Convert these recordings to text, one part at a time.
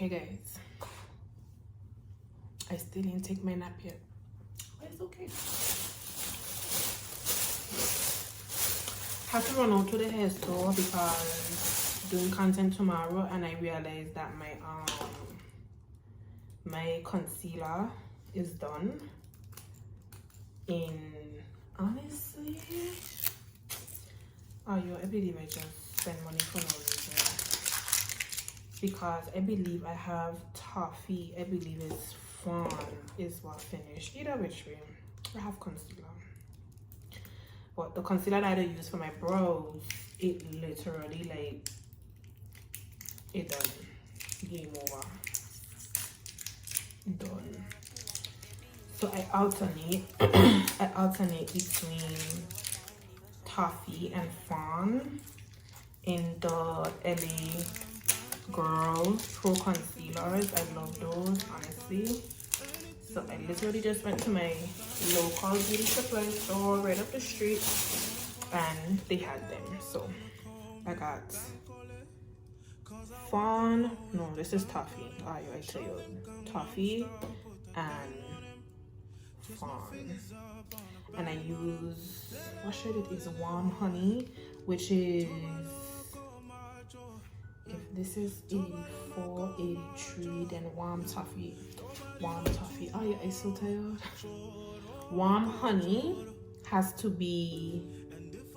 Okay guys, I still didn't take my nap yet, but it's okay. I have to run out to the hair store because doing content tomorrow, and I realized that my concealer is done. Honestly, I believe I just spend money for no reason, because I believe I have toffee. I believe it's Fawn is what finished. Either which way, I have concealer. But the concealer that I use for my brows, it literally like, it done. Game over. Done. So I alternate between toffee and Fawn in the LA Girl Pro Concealers. I love those, honestly. So I literally just went to my local beauty supply store right up the street, and they had them. So I got Fawn. No, this is toffee. I tell you, toffee and Fawn. And I use, what shade it is? Warm Honey, which is, if this is 84, 83, then Warm Toffee. Oh yeah, I'm so tired. Warm Honey has to be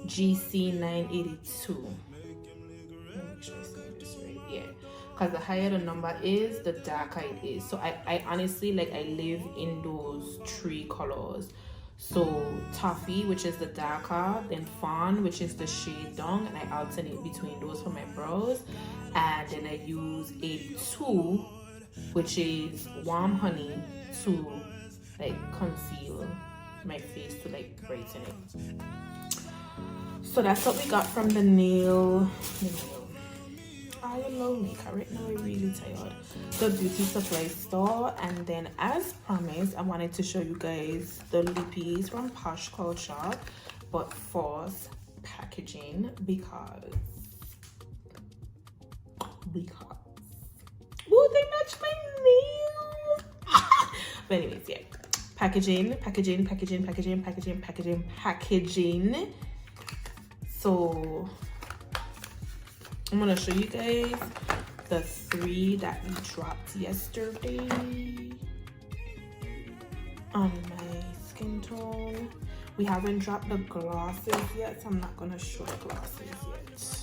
GC 982. Let me make sure I say this right. Yeah, because the higher the number is, the darker it is. So I honestly, like, I live in those three colors. So toffee, which is the darker, then Fawn, which is the shade down, and I alternate between those for my brows. And then I use 82, which is Warm Honey, to like conceal my face, to like brighten it. So that's what we got from the nail. I love makeup right now. I'm really tired. The beauty supply store. And then, as promised, I wanted to show you guys the lippies from Posh Culture, but false packaging, because oh, they match my nail. But anyways, yeah, packaging. So I'm gonna show you guys the 3 that we dropped yesterday on my skin tone. We haven't dropped the glosses yet, so I'm not gonna show the glosses yet.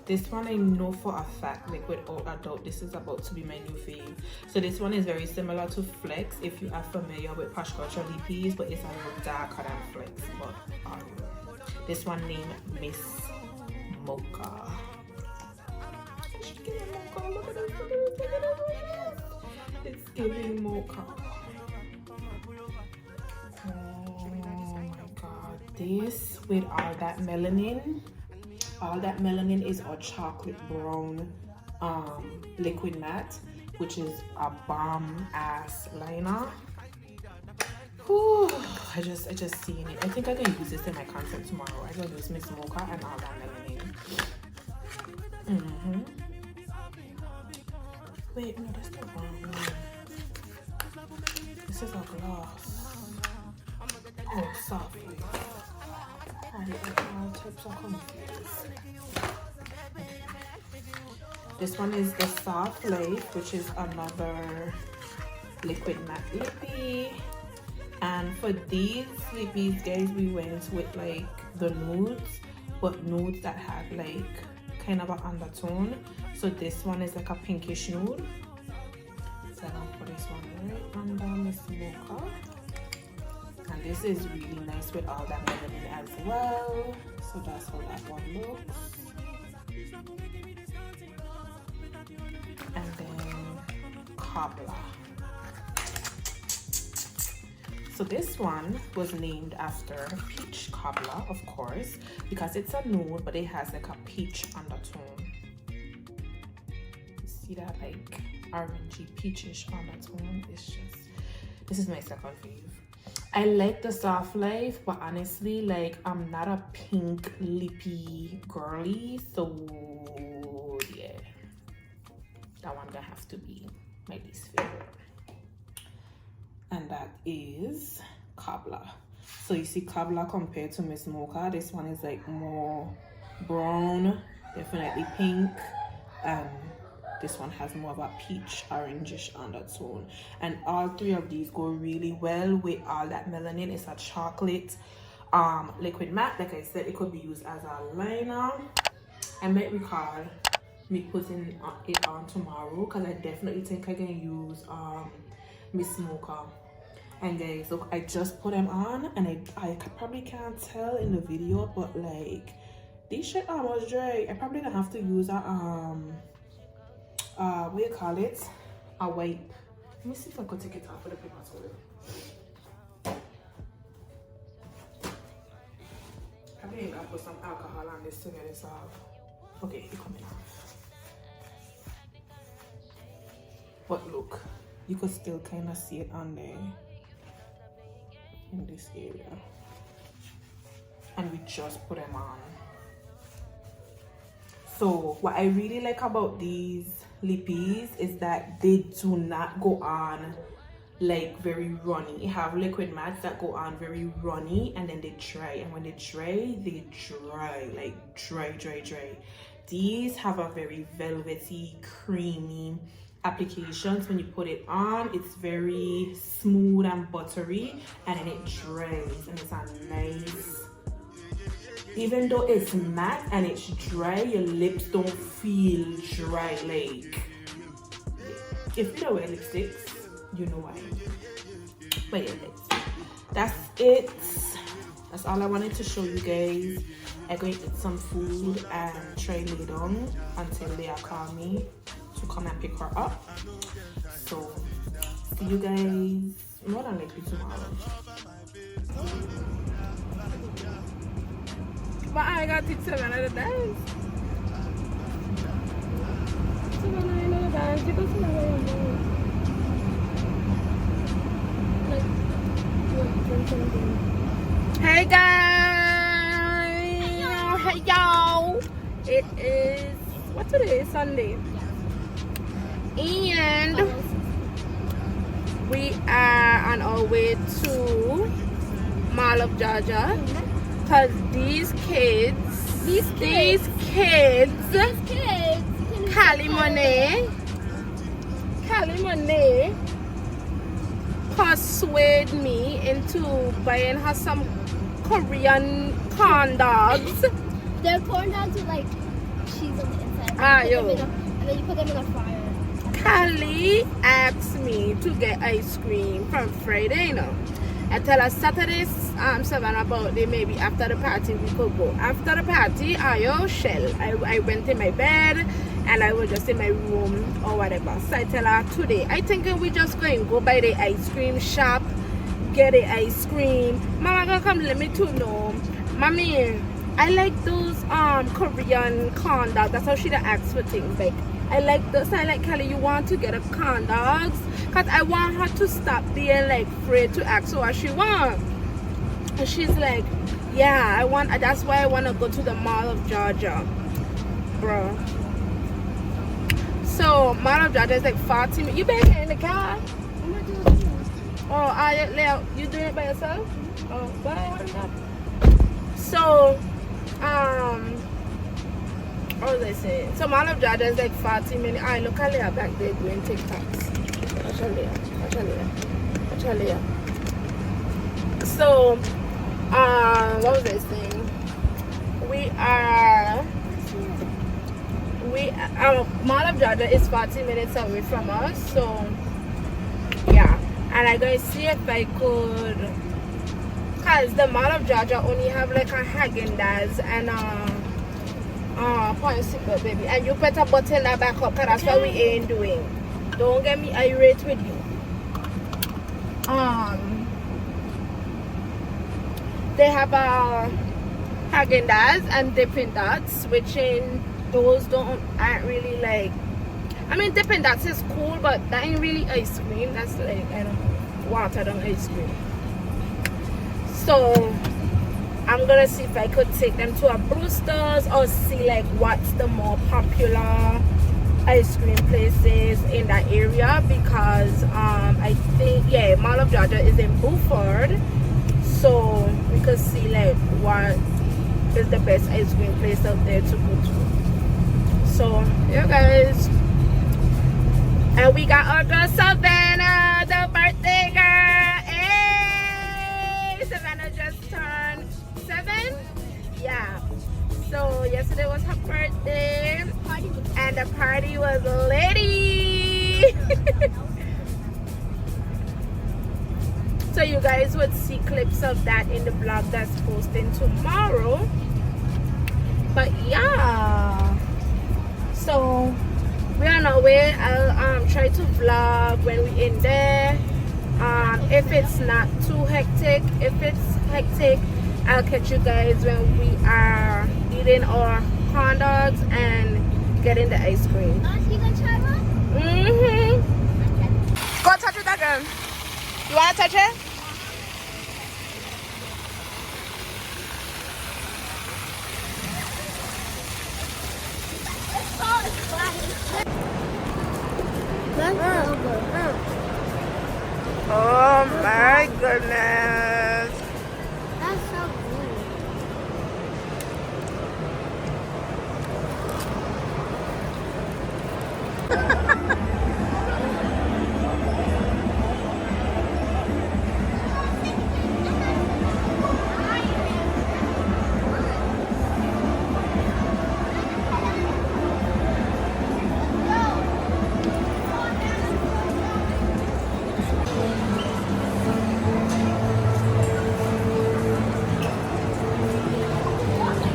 This one I know for a fact, like without a doubt, this is about to be my new fave. So this one is very similar to Flex, if you are familiar with Posh Culture lippies, but it's a little darker than Flex. But this one named Miss Mocha. Look at this. It's giving mocha. Oh my god, this with all that melanin. All that melanin is a chocolate brown liquid matte, which is a bomb ass liner. Whew, I just seen it. I think I can use this in my content tomorrow. I can use Miss Mocha and all that melanin. Wait, no, that's the wrong one. This is a gloss. Oh, soft. All tips are confused. This one is the Soft Life, which is another liquid matte lippy. And for these lippies, guys, we went with like the nudes, but nudes that had like kind of an undertone. So this one is like a pinkish nude. So I'm gonna put this one right under Miss Mocha. And this is really nice with all that melanin as well. So that's how that one looks. And then Cobbler. So this one was named after Peach Cobbler, of course, because it's a nude, but it has like a peach undertone. You see that like orangey peachish undertone? It's just, this is my second fave. I like the soft life, but honestly, like, I'm not a pink lippy girly, so yeah, that one gonna have to be my least favorite. And that is Cobbler. So you see Cobbler compared to Miss Mocha, this one is like more brown, definitely pink, and this one has more of a peach orangish undertone. And all three of these go really well with all that melanin. It's a chocolate liquid matte. Like I said, it could be used as a liner. I might recall me putting it on tomorrow because I definitely think I can use Miss Mocha. And guys, look, I just put them on, and I probably can't tell in the video, but like these shit almost dry. I probably gonna have to use a what do you call it, a wipe. Let me see if I could take it off with a paper towel. Probably ain't gonna put some alcohol on this to get this off. Okay, it's coming off. But look, you could still kind of see it on there in this area. And we just put them on. So what I really like about these lippies is that they do not go on like very runny. You have liquid mattes that go on very runny and then they dry, and when they dry like dry. These have a very velvety, creamy applications. When you put it on, it's very smooth and buttery, and then it dries, and it's a nice, even though it's matte and it's dry, your lips don't feel dry. Like, if you don't wear lipsticks, you know why. But yeah, that's it. That's all I wanted to show you guys. I'm going to eat some food and try lay down until they call me to come and pick her up. So see you guys more than likely tomorrow. But I got to 7 at a dance. 7 at a dance. You go to the Hey guys! Hey y'all! It is, what today is? Sunday. And we are on our way to Mall of Georgia. Because these kids Cali Money persuade me into buying her some Korean corn dogs. They're corn dogs with like cheese on the inside. And then you put them in a fryer. Cali asked me to get ice cream from Friday, you know. I tell her Saturday 7 about day, maybe after the party we could go. After the party, I went in my bed and I was just in my room or whatever. So I tell her today, I think we just going to go by the ice cream shop, get the ice cream. Mama gonna come let me to know. Mommy, I like those Korean corn dogs. That's how she asks for things. Like, I like this. I like Kelly, you want to get a corn dogs? Because I want her to stop being like afraid to ask what she wants. And she's like, yeah, I want, that's why I want to go to the Mall of Georgia. Bro. So, Mall of Georgia is like 40 minutes. You better get in the car. I'm not doing it. Oh, you doing it by yourself? Oh, bye. So, what was I saying? So Mall of Georgia is like 40 minutes. I look at Leah back there doing TikToks. Watch Leah. So, what was I saying? Mall of Georgia is 40 minutes away from us. So, yeah. And I'm going to see if I could, because the Mall of Georgia only have like a Haagen-Dazs and Poinsicle, baby. And you better button that back up, because that's what we ain't doing. Don't get me irate with you. They have a Haagen-Dazs and Dippin' Dots, which in those aren't really like, I mean, Dippin' Dots is cool, but that ain't really ice cream. That's like, I don't know, watered down ice cream. So I'm gonna see if I could take them to a Brewster's or see like what's the more popular ice cream places in that area, because I think, yeah, Mall of Georgia is in Beaufort, so we could see like what is the best ice cream place out there to go to. So yeah guys, and we got our girl Savannah, the birthday girl. Hey, Savannah just turned 7. Yeah, so yesterday was her birthday and the party was litty. So you guys would see clips of that in the vlog that's posting tomorrow. But yeah, so we're on our way. I'll try to vlog when we're in there. If it's not too hectic. If it's hectic, I'll catch you guys when we are eating our corn dogs and getting the ice cream. You gonna try one? Go touch it again. You wanna touch it? Oh my goodness. That's so good.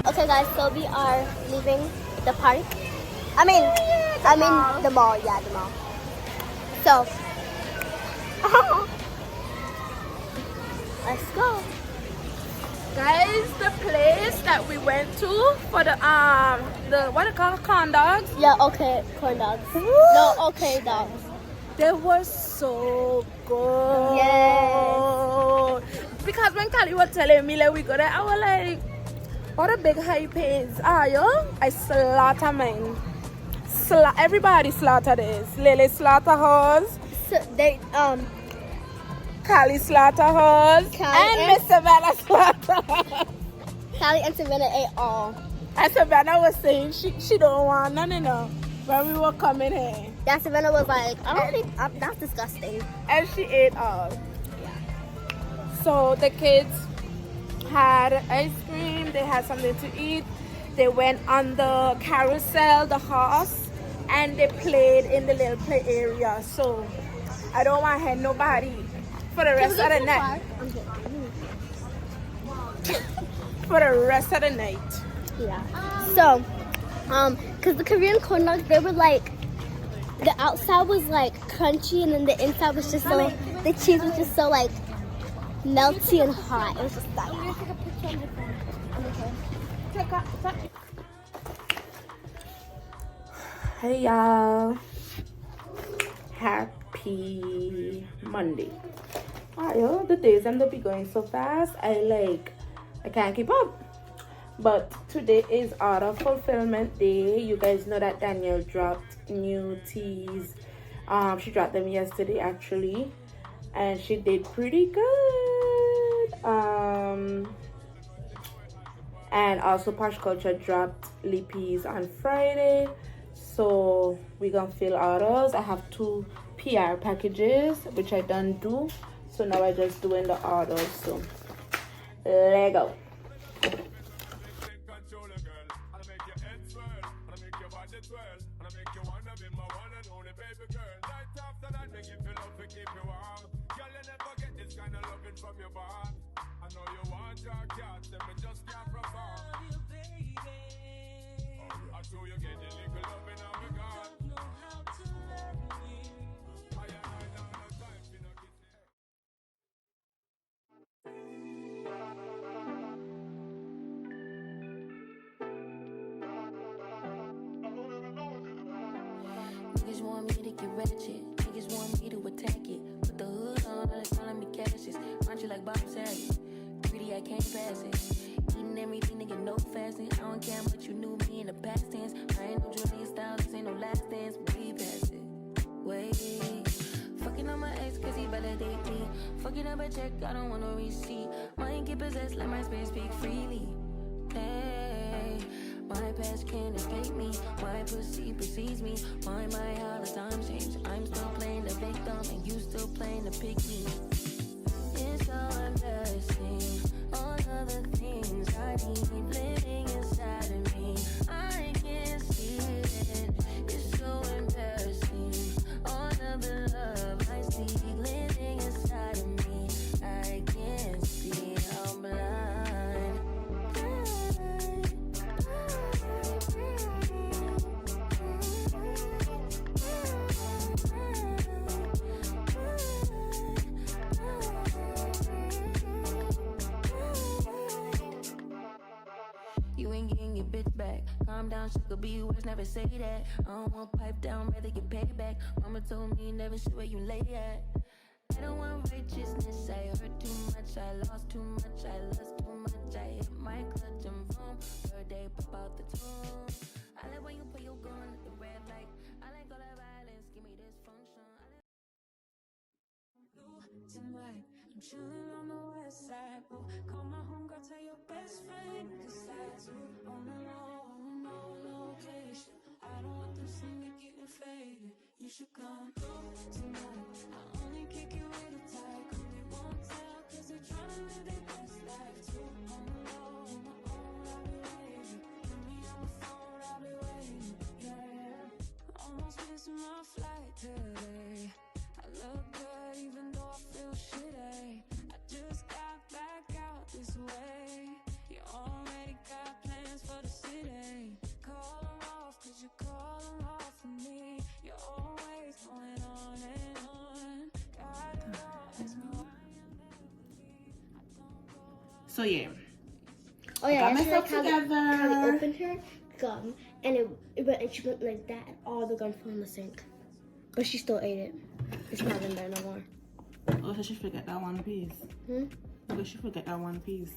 Okay guys, so we are leaving the park. I mean the mall, yeah, the mall. So let's go. Guys, the place that we went to for the what do you call corn dogs? Yeah, okay, corn dogs. No, okay, dogs. They were so good. Yes. Because when Kali was telling me like we go there, I was like, what a big hype is. Yo, I slaughter mine. Everybody slaughter this. Lily slaughter hers. So they Kali slaughter hers. And Miss Savannah slaughter hers. Callie and Savannah ate all. And Savannah was saying she don't want none of them when we were coming here. Yeah, Savannah was like, I don't think that's disgusting. And she ate all. So the kids had ice cream, they had something to eat, they went on the carousel, the horse, and they played in the little play area. So I don't want to have nobody for the rest of the night. For the rest of the night. Yeah. So, cause the Korean corn dogs, they were like, the outside was like crunchy, and then the inside was just so, the cheese was just so like melty and hot. It was just like. Hey y'all, happy Monday. Yo, the days end up be going so fast. I can't keep up. But today is order fulfillment day. You guys know that Danielle dropped new teas. She dropped them yesterday actually, and she did pretty good. And also Posh Culture dropped lippies on Friday, so we're gonna fill orders. I have 2 PR packages which I done do, so now I just doing the orders. So let go. Niggas want me to get ratchet. Niggas want me to attack it. Put the hood on, all they calling me cashes. Aren't you like Bob Saget? 3D pass it. Eating everything to get no fasting. I don't care what you knew me in the past tense. I ain't no Julia Styles, this ain't no last dance. Way past it. Wait. Fucking on my ex cause he validate me. Fucking up a check, I don't want no receipt. Mind get possessed, let my spirit speak freely. Hey, my past can't escape me. My pussy precedes me. Why my all the time change? I'm still playing the victim and you still playing the pick me. It's so embarrassing. All of the things I need living inside of me. I can't see it. It's so embarrassing. All of the love I see living inside of me. I can't see. I'm blind. You ain't getting your bitch back. Calm down, shit could be worse, never say that. I don't want pipe down, rather get paid back. Mama told me never see where you lay at. I don't want righteousness, I hurt too much, I lost too much, I lost too much. I hit my clutch and boom, third day pop out the tomb. I like when you put your gun at the red light. I like all that violence, give me dysfunction. Tonight, I'm chilling on the west side. Boo, call my homegirl, tell your best friend. Cause that's who on the low, no location. I don't want them seeing me getting faded. You should come through tonight. I only kick you with a tight. Cause they won't tell, cause they tryna live their best life. Too on the low, on my own, I'll be waiting. Put me on the phone, I'll be waiting. Yeah, almost missing my flight today. I look good even though I feel shitty. I just got back out this way. You already got plans for the city. Call them off cause you call them off for me. You're always going on and on. Got it all, ask me why you never leave. I don't go out. So yeah. Oh yeah, Got I myself like how together. we opened her gum and it went and she went like that and all the gum fell in the sink. But she still ate it. It's not in there no more. Oh, so she forget that one piece. Hmm? Oh, she forget that one piece.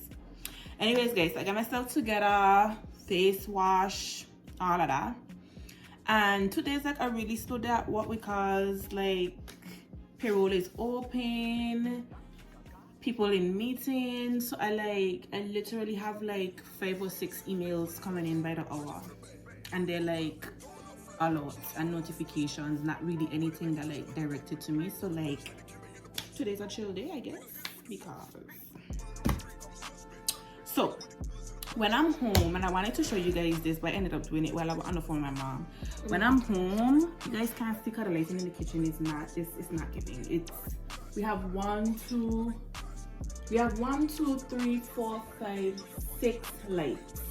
Anyways, guys, I got myself together, face wash, all of that. And today's like a really stood at what because like payroll is open, people in meetings. So I literally have like 5 or 6 emails coming in by the hour, and they're like alerts and notifications, not really anything that like directed to me. So like today's a chill day, I guess, because so when I'm home, and I wanted to show you guys this, but I ended up doing it while I was on the phone with my mom. When I'm home, you guys can't see how the lighting in the kitchen is not, it's not giving. It's, we have 1, 2, 3, 4, 5, 6 lights,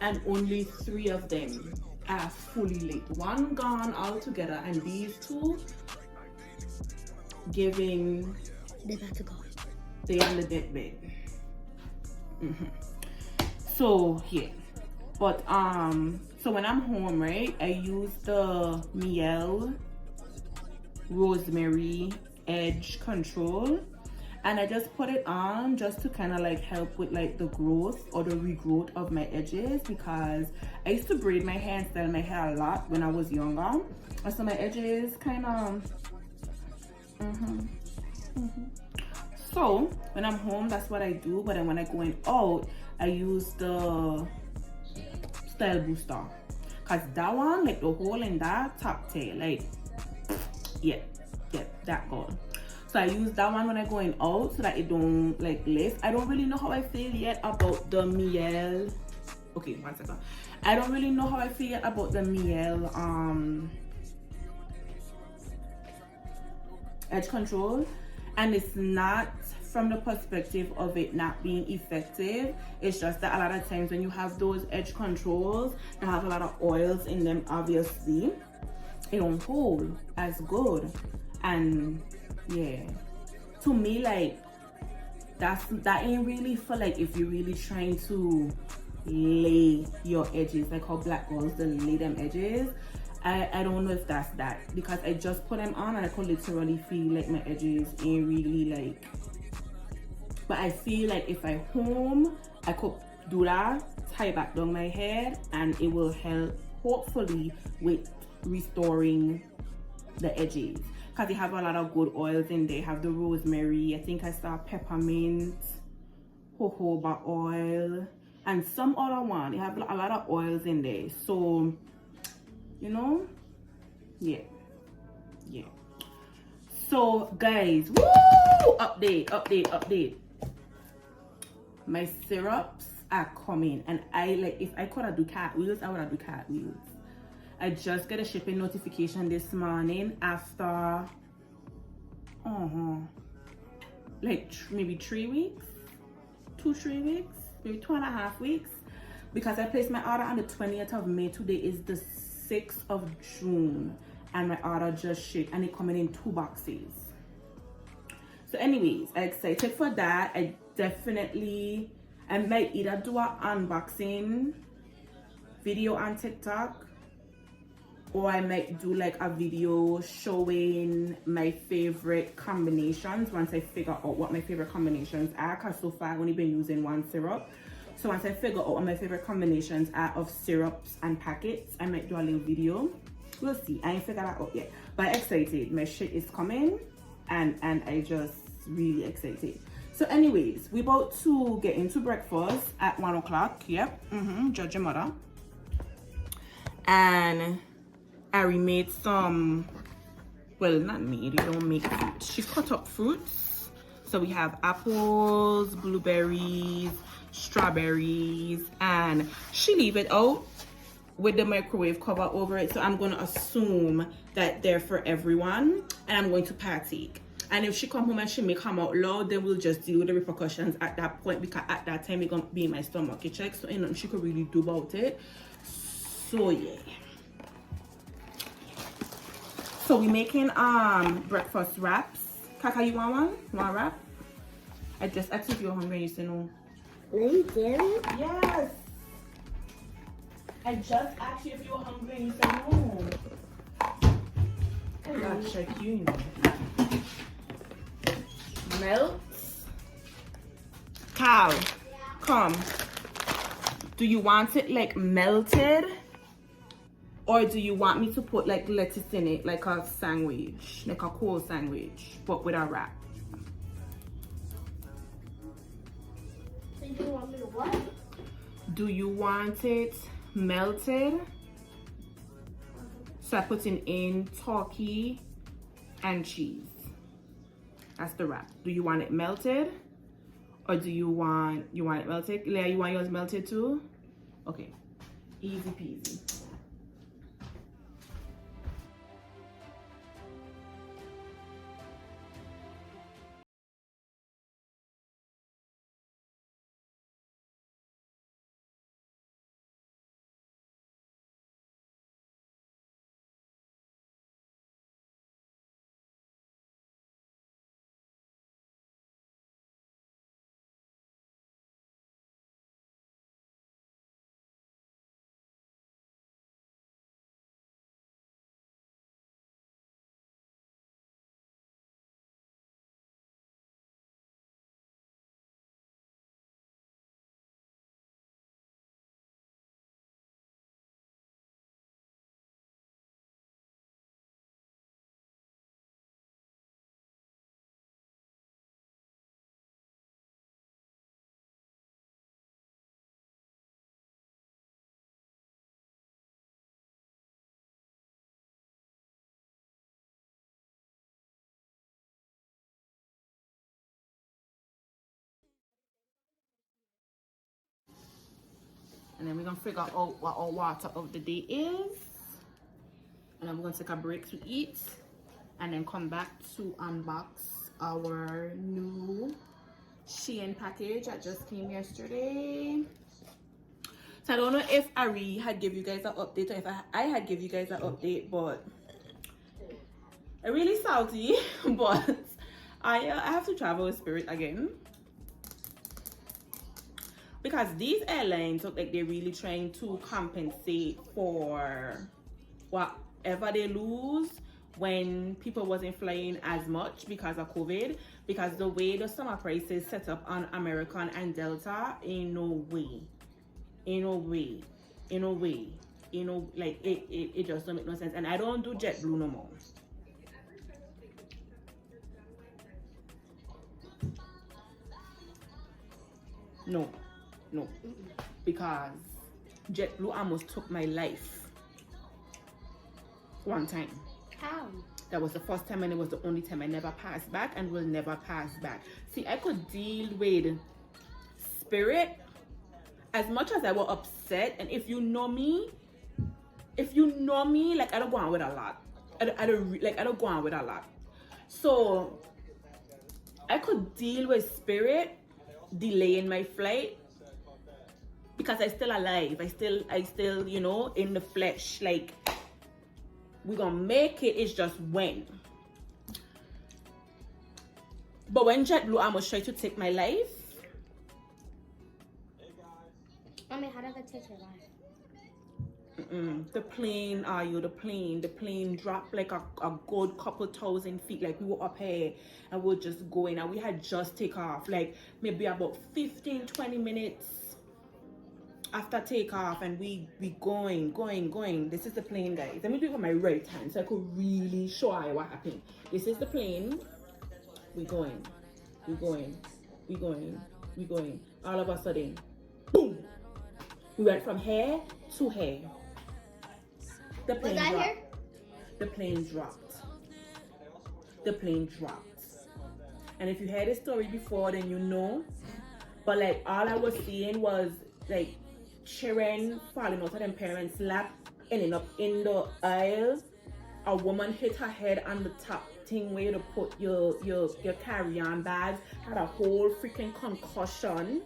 and only 3 of them are fully lit. 1 gone altogether, and these 2 giving. They're about to go. They on the deathbed. So yeah, but so when I'm home, right, I use the Miel Rosemary Edge Control, and I just put it on just to kind of like help with like the growth or the regrowth of my edges, because I used to braid my hair and style my hair a lot when I was younger, and so my edges kind of So when I'm home, that's what I do. But then when I going out, I use the Style Booster, cause that one, like the hole in that top tail, like yeah, that good. So I use that one when I going out so that it don't like lift. I don't really know how I feel yet about the Miel. Okay, 1 second. I don't really know how I feel yet about the Miel Edge Control, and it's not from the perspective of it not being effective. It's just that a lot of times when you have those edge controls that have a lot of oils in them, obviously it don't hold as good. And yeah, to me, like that ain't really for like if you're really trying to lay your edges, like how black girls they lay them edges. I don't know if that's that, because I just put them on and I could literally feel like my edges ain't really like But I feel like if I home, I could do that, tie back down my hair, and it will help hopefully with restoring the edges. Because they have a lot of good oils in there. Have the rosemary, I think I saw peppermint, jojoba oil, and some other one. They have a lot of oils in there. So, you know, yeah. So guys, woo! Update. My syrups are coming, and I like, if I could do cartwheels, I would do cartwheels. I just got a shipping notification this morning after like maybe 3 weeks, 3 weeks, maybe 2.5 weeks, because I placed my order on the 20th of May. Today is the 6th of June, and my order just shipped, and it coming in 2 boxes. So anyways, I'm excited for that. I might either do an unboxing video on TikTok, or I might do like a video showing my favorite combinations once I figure out what my favorite combinations are, because so far I've only been using one syrup. So once I figure out what my favorite combinations are of syrups and packets, I might do a little video. We'll see. I ain't figured that out yet, but I'm excited. My shit is coming, and I just really excited. So anyways, we about to get into breakfast at 1 o'clock. Yep. Judge your mother. And I remade some, well, not made, you don't make fruit. She cut up fruits. So we have apples, blueberries, strawberries, and she leave it out with the microwave cover over it. So I'm gonna assume that they're for everyone, and I'm going to partake. And if she come home and she may come out loud, then we'll just deal with the repercussions at that point, because at that time it's gonna be in my stomach check, so ain't nothing she could really do about it. So yeah. So we making breakfast wraps. Kaka, you want one? You want a wrap? I just asked if you're hungry and you said no. You did? Yes. I just asked you if you were hungry and you said no. I gotta check you, you know. Melt. Cal, come. Do you want it like melted? Or do you want me to put like lettuce in it, like a sandwich, like a cold sandwich, but with a wrap? So you want me to what? Do you want it melted? So I put in turkey and cheese. That's the wrap. Do you want it melted? Or do you want it melted? Leah, you want yours melted too? Okay. Easy peasy. And then we're gonna figure out what our water of the day is. And then we're gonna take a break to eat, and then come back to unbox our new Shein package that just came yesterday. So I don't know if Ari had give you guys an update, or if I had give you guys an update, but I'm really salty. But I have to travel with Spirit again, because these airlines look like they're really trying to compensate for whatever they lose when people wasn't flying as much because of COVID, because the way the summer prices set up on American and Delta, ain't no way, like it just don't make no sense. And I don't do JetBlue no more. No, because JetBlue almost took my life one time. How? That was the first time and it was the only time I never passed back and will never pass back. See, I could deal with Spirit as much as I was upset. And if you know me, like I don't go on with a lot. I don't go on with a lot. So I could deal with Spirit delaying my flight because I still alive. I still, you know, in the flesh. Like, we're gonna make it, it's just when. But when JetBlue almost tried to take my life. I mean, how did that take your life? The plane, the plane dropped like a good couple thousand feet. Like, we were up here and we were just going, and we had just take off, like maybe about 15-20 minutes after takeoff, and we going. This is the plane, guys. Let me do it with my right hand so I could really show you what happened. This is the plane. We going. All of a sudden, boom, we went from here to here. The plane dropped. Here? The plane dropped. And if you heard the story before, then you know. But like, all I was seeing was like children falling out of their parents' lap, ending up in the aisle. A woman hit her head on the top thing where you put your carry-on bags, had a whole freaking concussion.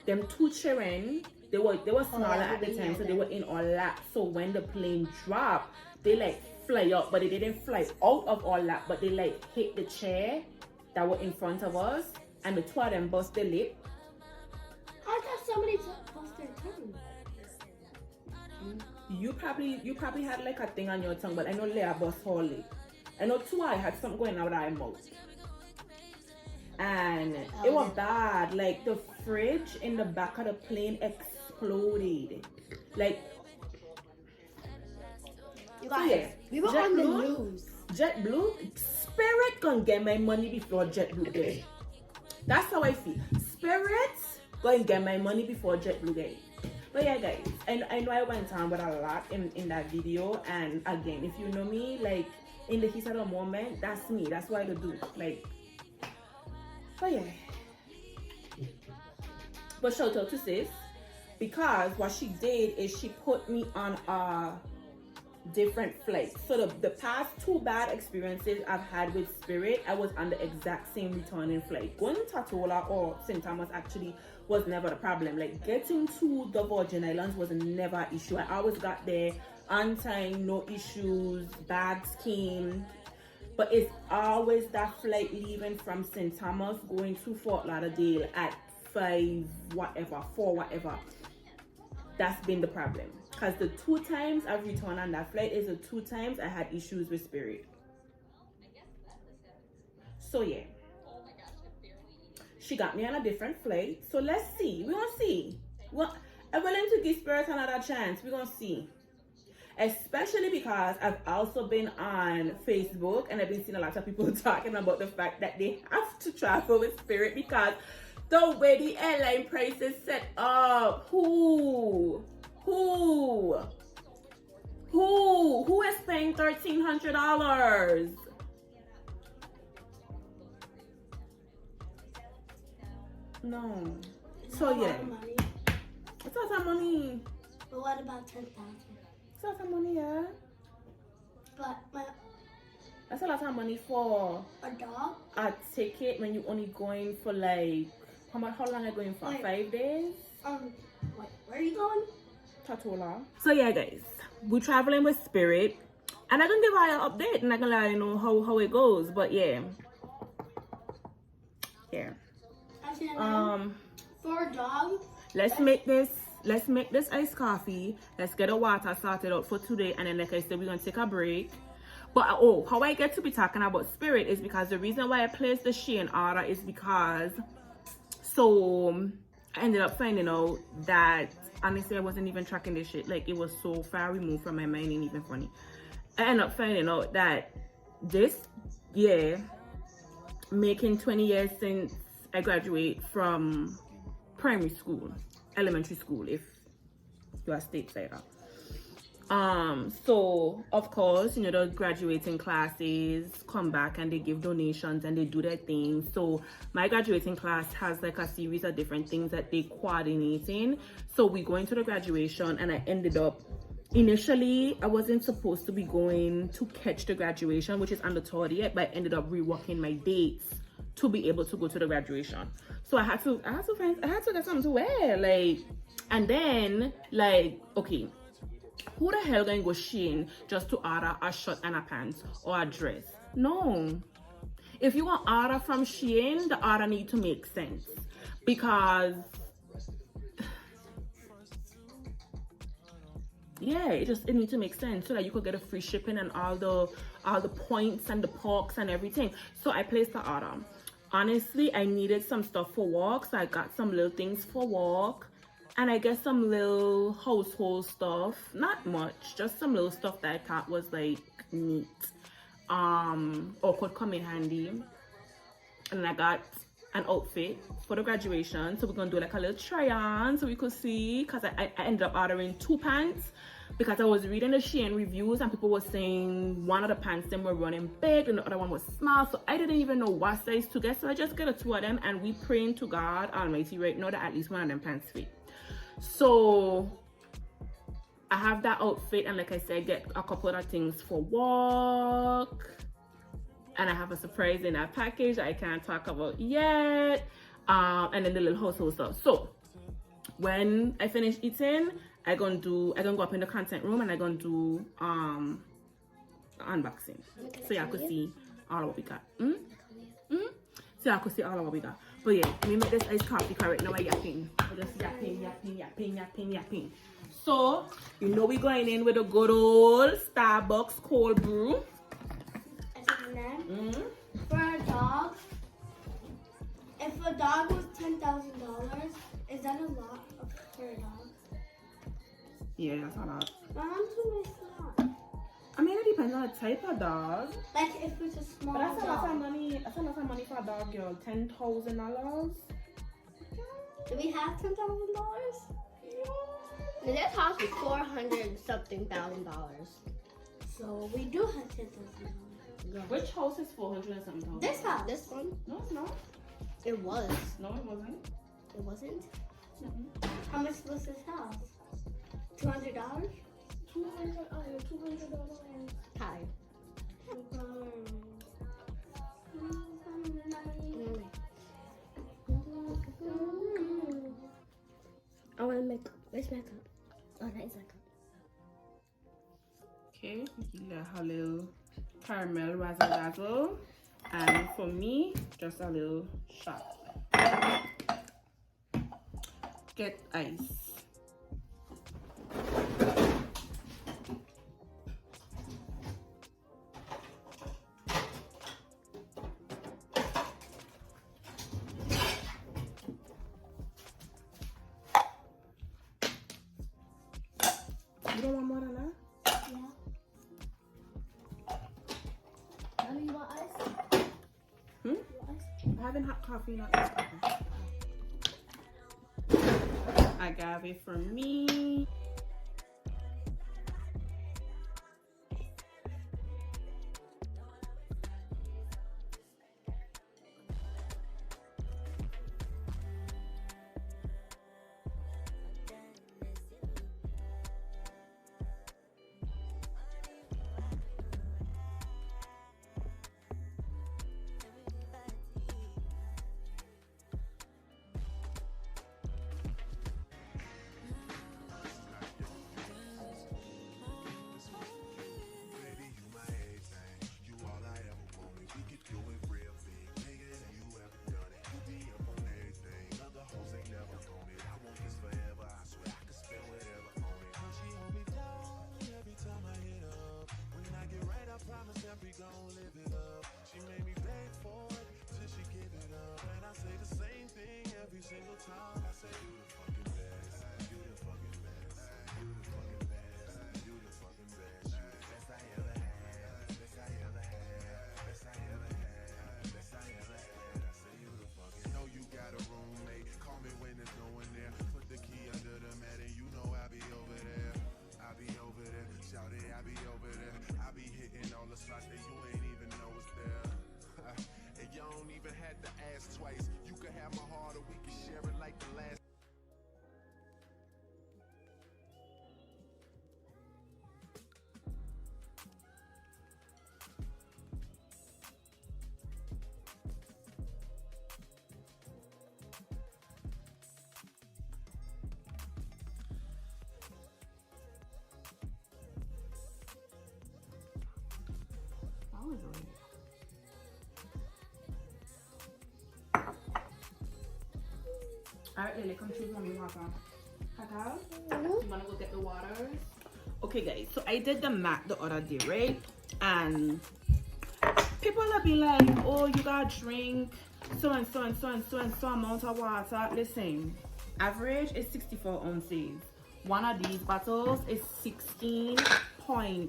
Them two children, they were smaller at the time, so they were in our lap. So when the plane dropped, they like fly up, but they didn't fly out of our lap, but they like hit the chair that were in front of us, and the two of them bust their lip. How got somebody to bust their tongue? You probably had like a thing on your tongue, but I know Leah bust her lip. I know two I had something going out of her mouth. And it was bad. Like, the fridge in the back of the plane exploded. Like, You guys, we were on the news. JetBlue, Spirit gonna get my money before JetBlue get it. That's how I feel. Spirit gonna get my money before JetBlue get it. But yeah, guys, and I know I went on with a lot in that video. And again, if you know me, like, in the heat of the moment, that's me. That's what I do. Like, but yeah. But shout out to sis, because what she did is she put me on a different flight. So the past two bad experiences I've had with Spirit, I was on the exact same returning flight. Going to Tatola or St. Thomas actually was never the problem. Like, getting to the Virgin Islands was never an issue. I always got there on time, no issues, bags came. But it's always that flight leaving from St. Thomas going to Fort Lauderdale at 4 whatever. That's been the problem. Because the two times I've returned on that flight is the two times I had issues with Spirit. So yeah. She got me on a different flight. So let's see. We're going to see. Well, I'm willing to give Spirit another chance. We're going to see. Especially because I've also been on Facebook and I've been seeing a lot of people talking about the fact that they have to travel with Spirit because the way the airline prices set up. Who is paying $1,300? No. So yeah. It's a lot of money. But what about 10,000? It's a lot of money, yeah. But that's a lot of money for a dog? a ticket when you're only going for like how long are you going for? 5 days? Wait, where are you going? Tatola. So yeah, guys, we're traveling with Spirit, and I'm gonna give you an update and I'm gonna let you know how it goes. But yeah. For a dog? Let's make this iced coffee. Let's get the water sorted out for today, and then like I said, we're gonna take a break. But how I get to be talking about Spirit is because the reason why I placed the Shein order is because, so I ended up finding out that honestly I wasn't even tracking this shit. Like, it was so far removed from my mind, ain't even funny. I ended up finding out that this year, making 20 years since I graduate from primary school, elementary school, if you are stateside. So of course, you know, the graduating classes come back and they give donations and they do their thing. So my graduating class has like a series of different things that they coordinating. So we go into the graduation, and I ended up, initially I wasn't supposed to be going to catch the graduation, which is on the 30th, but I ended up reworking my dates to be able to go to the graduation. So I had to get something to wear, like. And then, like, okay, who the hell gonna go Shein just to order a shirt and a pants or a dress? No. If you want order from Shein, the order need to make sense, because yeah, it needs to make sense so that you could get a free shipping and all the points and the perks and everything. So I placed the order. Honestly, I needed some stuff for work, so I got some little things for work. And I guess some little household stuff, not much, just some little stuff that I thought was like neat, or could come in handy. And I got an outfit for the graduation, so we're gonna do like a little try on so we could see, because I ended up ordering 2 pants because I was reading the Shein reviews and people were saying one of the pants them were running big and the other one was small, so I didn't even know what size to get, so I just got 2 of them, and we praying to God Almighty right now that at least one of them pants fit. So I have that outfit, and like I said, get a couple of things for work, and I have a surprise in that package that I can't talk about yet, and then the little household stuff. So when I finish eating, I gonna go up in the content room and I gonna do unboxing, so y'all could see all of what we got. So I could see all of what we got. But yeah, let me make this iced coffee correct now. I'm yapping. I'm just yapping. So, you know we're going in with a good old Starbucks cold brew. For a dog, if a dog was $10,000, is that a lot for a dog? Yeah, that's a lot. My mom told me it's not. I mean, it depends on the type of dog. Like if it's a small But that's a lot dog. of money. That's a lot of money for a dog, girl. $10,000. Do we have $10,000? This house is $400-something thousand. So we do have $10,000. Which house is 400 and something? This house. This one. No, it's not. It was. No, it wasn't. It wasn't? How much was this house? $200? $200. Hi. I want to make up. Where's makeup? Oh, that is makeup. Okay, a little caramel razzle dazzle, and for me, just a little shot. Get ice. You don't want more than that? Yeah. You want ice? Hmm? You want ice? I'm having hot coffee, not iced coffee. Agave for me. is it? Alright, Lily, come choose mommy water. Cacao? You wanna go get the water? Okay, guys, so I did the math the other day, right? And people will be like, oh, you gotta drink so and so and so and so and so amount of water. Listen, average is 64 ounces. One of these bottles is 16.8.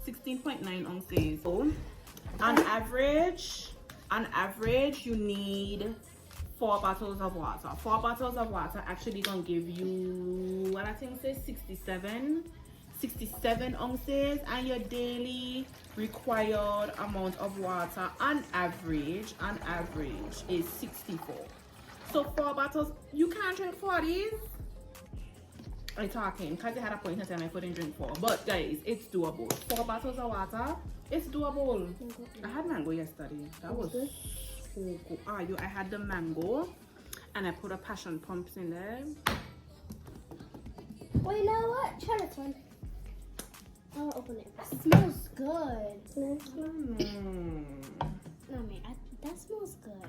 16.9 ounces. So, on average, you need 4 bottles of water. 4 bottles of water actually gonna give you, what I think says 67 ounces, and your daily required amount of water on average is 64. So 4 bottles, you can't drink 4 of these. I'm talking because they had a point in time I couldn't drink 4, but guys, it's doable. 4 bottles of water, it's doable. I had mango yesterday. That was so good. I had the mango and I put a passion pumps in there. Well, you know what? Try this one. I'll open it. It smells good. No, man, that smells good.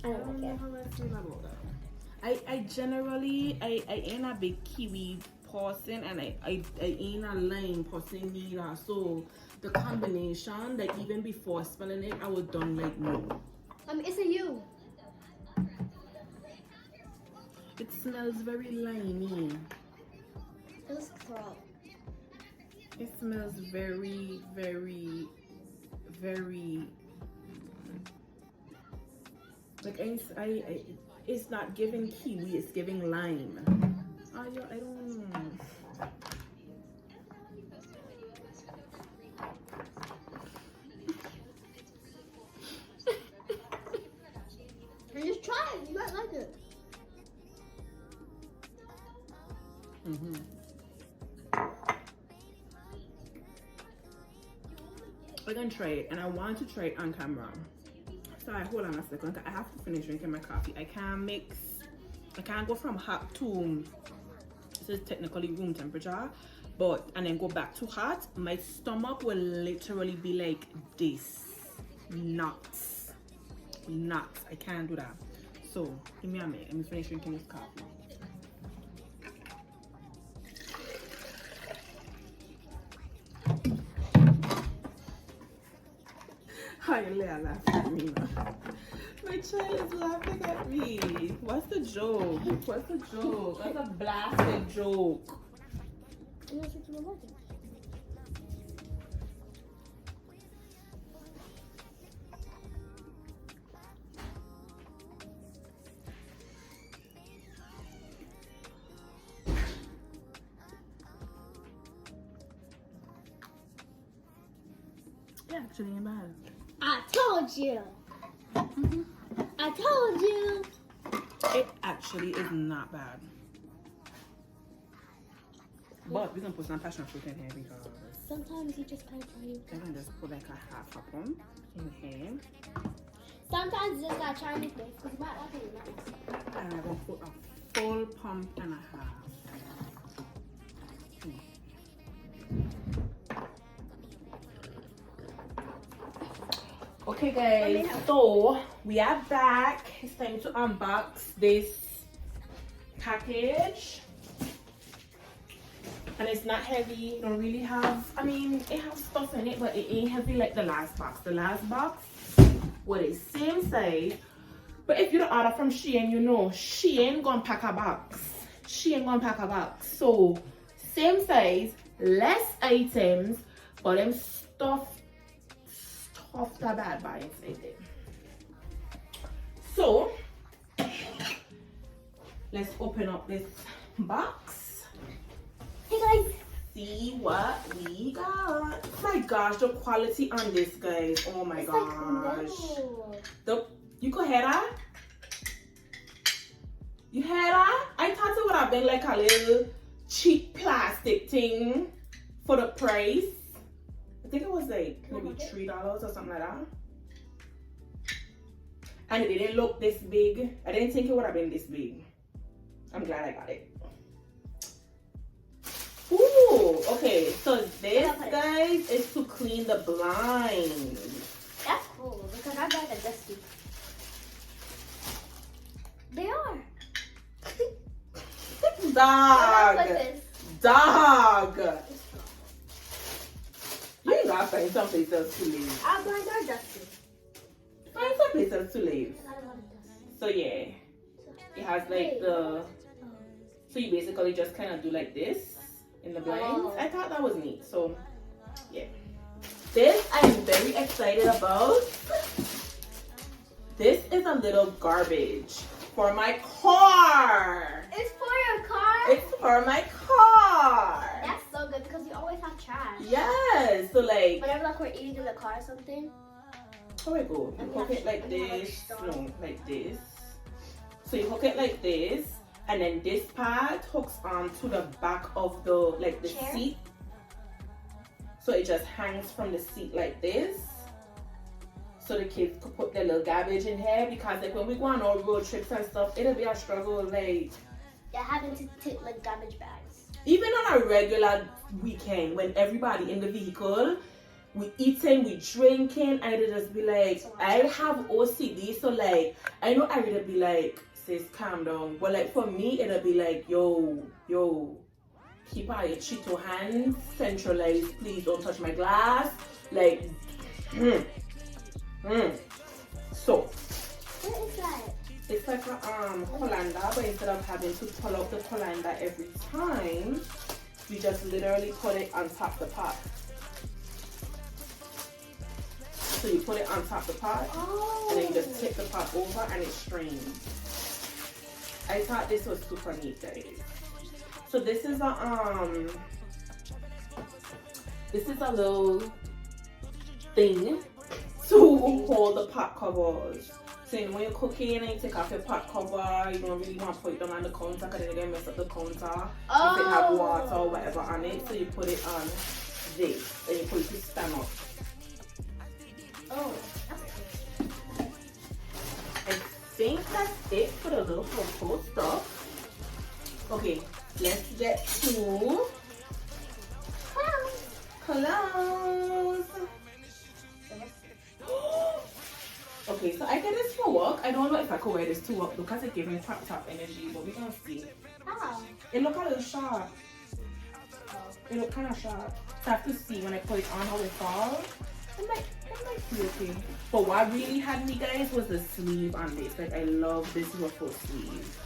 I don't like it. How I feel about that. I generally ain't a big kiwi person, and I ain't a lime person neither. So the combination, like even before spelling it, I would done like no. It's a you. It smells very limey. It's crop. It smells very, very, very. Like it's not giving kiwi, it's giving lime. I don't know. And just try it. You might like it. We're gonna try it, and I want to try it on camera. Sorry, hold on a second. I have to finish drinking my coffee. I can't go from hot to, this is technically room temperature, and then go back to hot. My stomach will literally be like this. Nuts. I can't do that. So give me a minute. Let me finish drinking this coffee. Hi, Leah laughing at me now. My child is laughing at me. What's the joke? That's a blasted joke. Yeah, actually ain't bad. I told you. I told you. It actually is not bad. But we can put some passion fruit in here because Sometimes you just gotta try it. I can just put like a half a pump in here. Sometimes you just gotta try new things because you might like it or not. And I'm gonna put a full pump and a half. Okay guys, so we are back. It's time to unbox this package. And it's not heavy. It don't really have, I mean, it has stuff in it, but it ain't heavy like the last box. The last box was the same size. But if you order from Shein, you know, Shein gonna pack a box. So, same size, less items, but them stuffed the bad by inside there. So, let's open up this box. Hey guys. See what we got. Oh my gosh, the quality on this, guys. Oh my gosh. You could hear that? You hear that? I thought it would have been like a little cheap plastic thing for the price. I think it was like maybe $3 or something like that. And it didn't look this big. I didn't think it would have been this big. I'm glad I got it. Ooh, okay. So this, guys, is to clean the blinds. That's cool because our blinds are dusty. They are. Dog. What is Dog. You ain't gotta find some place else to live. our blinds are dusty. Find some place else to live. Not a lot of dust. So yeah, it has like the. So you basically just kind of do like this in the blinds. Oh. I thought that was neat. So yeah, this I am very excited about. This is a little garbage for my car. It's for your car. It's for my car. That's so good because you always have trash. Yes. So like, Whenever like we're eating in the car or something. how we go? You hook it like this. No, like this. So you hook it like this, and then this part hooks to the back of the like the Chair? seat. So it just hangs from the seat like this. So the kids could put their little garbage in here, because like when we go on our road trips and stuff, it'll be a struggle. Like Yeah, having to take like garbage bags. even on a regular weekend when everybody in the vehicle, we eating, we drinking, and it'll just be like, I have OCD, so like I know I would be like, sis, calm down. But like for me, it'll be like, yo, keep out your Cheeto hands, centralized, please don't touch my glass. Like, So What is that? it's like a colander, but instead of having to pull out the colander every time, you just literally put it on top of the pot. So you put it on top of the pot, and then you just tip the pot over and it strains. I thought this was super neat, guys. So this is a little thing to hold the pot covers. So you know, when you're cooking and you take off your pot cover, you don't really want to put it down on the counter because then you're gonna mess up the counter if it have water or whatever on it. So you put it on this, and you put it to stand up. Oh, I think that's it for the little household stuff. Okay, let's get to clothes. Okay, so I get this for work. I don't know if I could wear this to work because it gives me crop top energy, but we're gonna see. how? It look a little sharp. It look kind of sharp. So I have to see when I put it on how it falls. It might be okay. But what really had me, guys, was the sleeve on this. Like, I love this ruffle sleeve.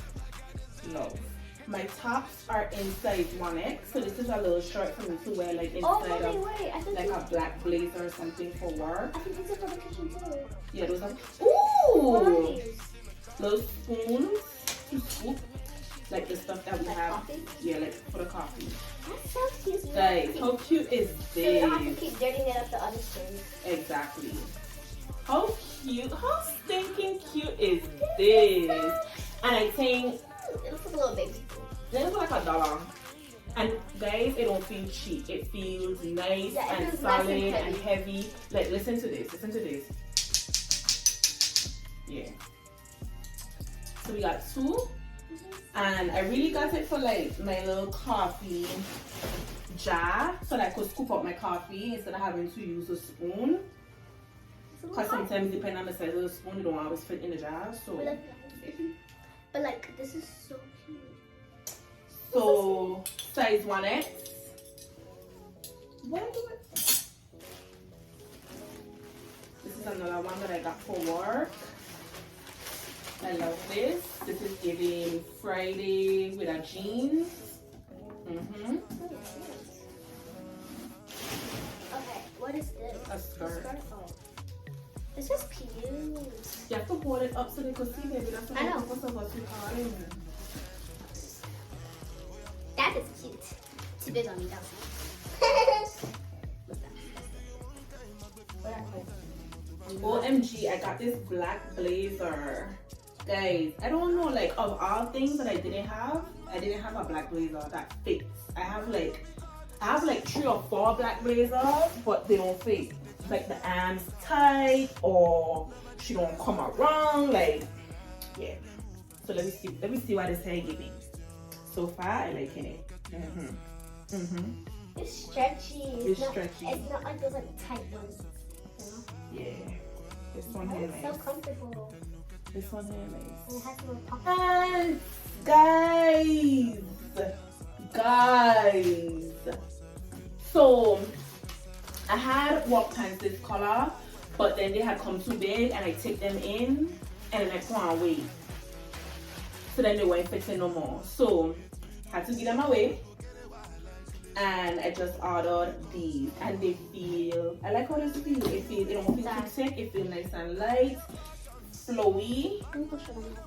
Love. My tops are in size 1X, so this is a little short for me to wear like inside of wait. I think like a black blazer or something for work. I think these are for the kitchen too. Yeah, those are. What are Ooh! these? Little spoons to scoop like the stuff that we Like have. coffee? Yeah, like for the coffee. That's so cute. Guys, how cute is So we don't have to this? keep dirtying it up the other spoons. Exactly. How cute, how stinking cute is this? And I think It looks like a little baby spoon. this is like $1. And guys, it don't feel cheap. It feels nice Yeah, it and feels nice solid and and heavy. heavy. Like, listen to this. Listen to this. Yeah. So we got two. And I really got it for like my little coffee jar, so that I could scoop up my coffee instead of having to use a spoon. Because sometimes, depending on the size of the spoon, it don't always fit in the jar. So, But like, this is so cute. so size 1X. Where do it? This is another one that I got for work. I love this. This is giving Friday with a jeans. Okay, what is this? A skirt. Oh. This is cute. You have to hold it up so they can see, baby. That's I know. what what you call it. That is cute. Too big on me, that OMG, I got this black blazer. Guys, I don't know, like, of all things that I didn't have a black blazer that fits. I have like 3 or 4 black blazers, but they don't fit. Like the arms tight, or she don't come around, like, yeah. So let me see what this hair giving. So far, I liking it. It's stretchy. It's stretchy. It's not like those like tight ones. You know? Yeah. This one here It's so nice. comfortable. This one here And nice. it has a little pocket. Guys. So I had walk pants this color, but then they had come too big and I take them in and then I can't wait. So then they weren't fitting no more. So had to give them away. And I just ordered these and they feel, I like how they feel. It don't feel too thick, it feels nice and light, flowy. Let me go show them.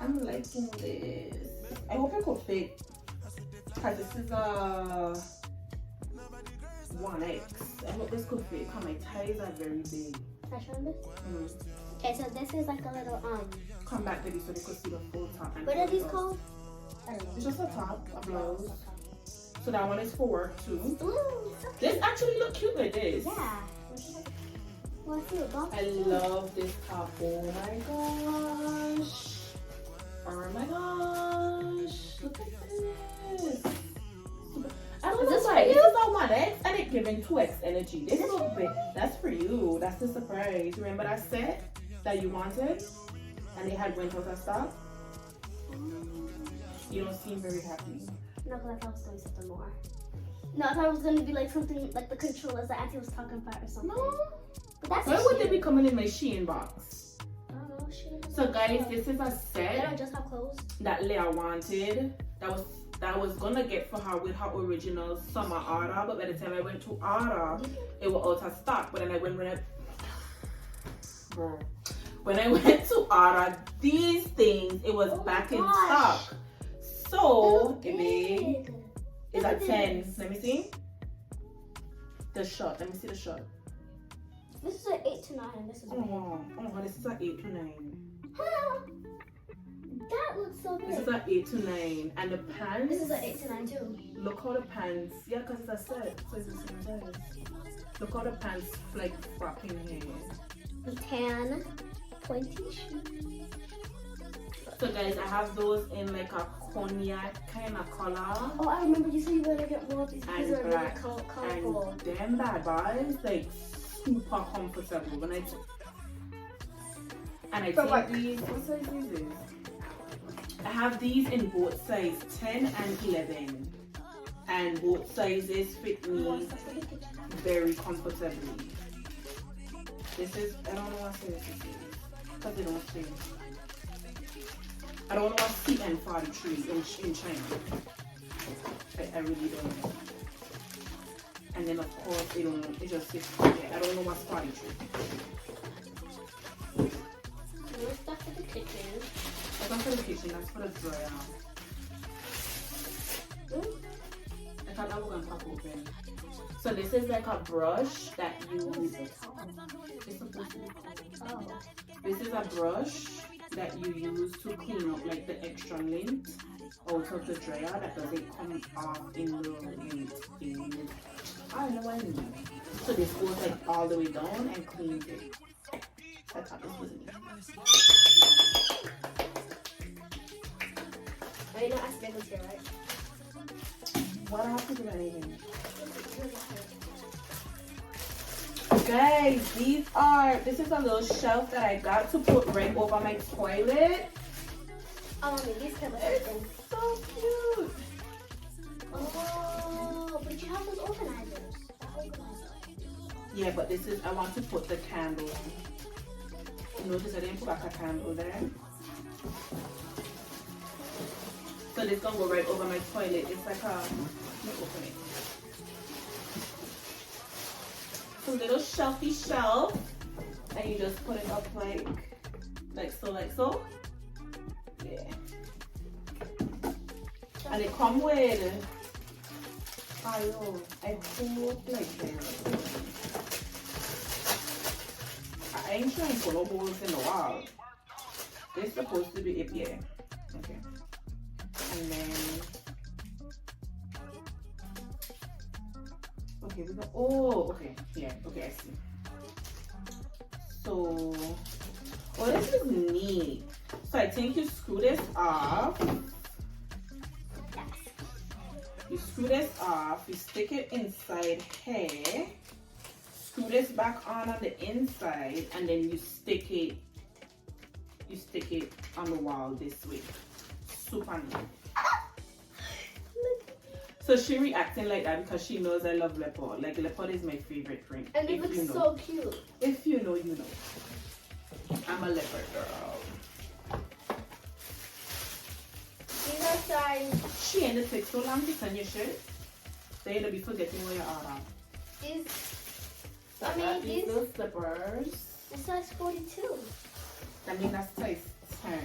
I'm liking this. I hope it could fit. Cause this is a 1X. I hope this could fit. Cause my thighs are very big. Can I show them this? Okay, so this is like a little Come back, baby, so they could see the full top. And what are these full called? I don't know. It's just a top, a blouse. So that one is for work too. Ooh, so cute. This actually look cute with this. Yeah. Well, I see what box I love this top. Oh my gosh. Oh my gosh. Look at this. I don't know why. This is a 1X and it's giving 2X energy. This look big. That's for you. That's the surprise. Remember that set that you wanted? And they had went out of stock? You don't seem very happy. No, because I thought it was going to be something more. No, I thought it was going to be like something like the controllers that Auntie was talking about or something. No. But that's Why would they be coming in my Shein box? I don't know. So guys, this is a They set don't just have clothes. that Leah wanted. That I was gonna get for her with her original summer order, but by the time I went to order, it was out of stock. But then when I went to order these things, it was back in stock. So baby, it's a 10. Let me see the shot. Let me see the shot. This is an 8 to 9 and this is a Oh, this is an 8 to 9. That looks so good. This is an 8 to 9, and the pants. This is an 8 to 9 too. Look how the pants. Yeah, cause it's a set, so it's the same size. Look how the pants like wrapping here. The tan, pointy shoes. So guys, I have those in like a cognac kind of color. Oh, I remember you said you were gonna get more of these. These And are really black. colorful. And them bad boys, like super comfortable. When I take these, what size is this? I have these in both size 10 and 11. And both sizes fit me very comfortably. This is, I don't know what size this is. Because they don't say. I don't know what CN43 in China. I really don't know. And then of course it just sits there. I don't know what's 43. More stuff for the kitchen. That's not for the kitchen, that's for the dryer. I thought that was gonna pop open. So this is like a brush that you it's supposed to be cold. Oh. This is a brush that you use to clean up like the extra lint out of the dryer that doesn't come off in the lint thing. I know what I mean. So this goes like all the way down and cleans it. I thought this was it. Oh, you know Aspen was here, right? What happened to anything? Guys, this is a little shelf that I got to put right over my toilet. Oh, mommy, these kind of It's things. so cute. Oh, but you have those organizers. That organizer. Yeah, but this is, I want to put the candle. Notice I didn't put like a candle there. So this gonna go right over my toilet. It's like a, let me open it. It's a little shelfy shelf. And you just put it up like so. Yeah. And it come with, I hope like I ain't trying to put no holes in the wall. It's supposed to be it, yeah. Okay. And then, okay, we go. Oh, okay, yeah, okay, I see. So, oh, this is neat. So I think you screw this off. off, you stick it inside here, screw this back on the inside, and then you stick it on the wall this way. Super neat. So she reacting like that because she knows I love leopard. Like leopard is my favorite print. And it looks so cute. If you know, you know. I'm a leopard girl. These are size. Shein, it takes so long to send your shirt. So you'll be forgetting where you are. These. So I mean, these these. little slippers. It's size 42. I mean that's size 10.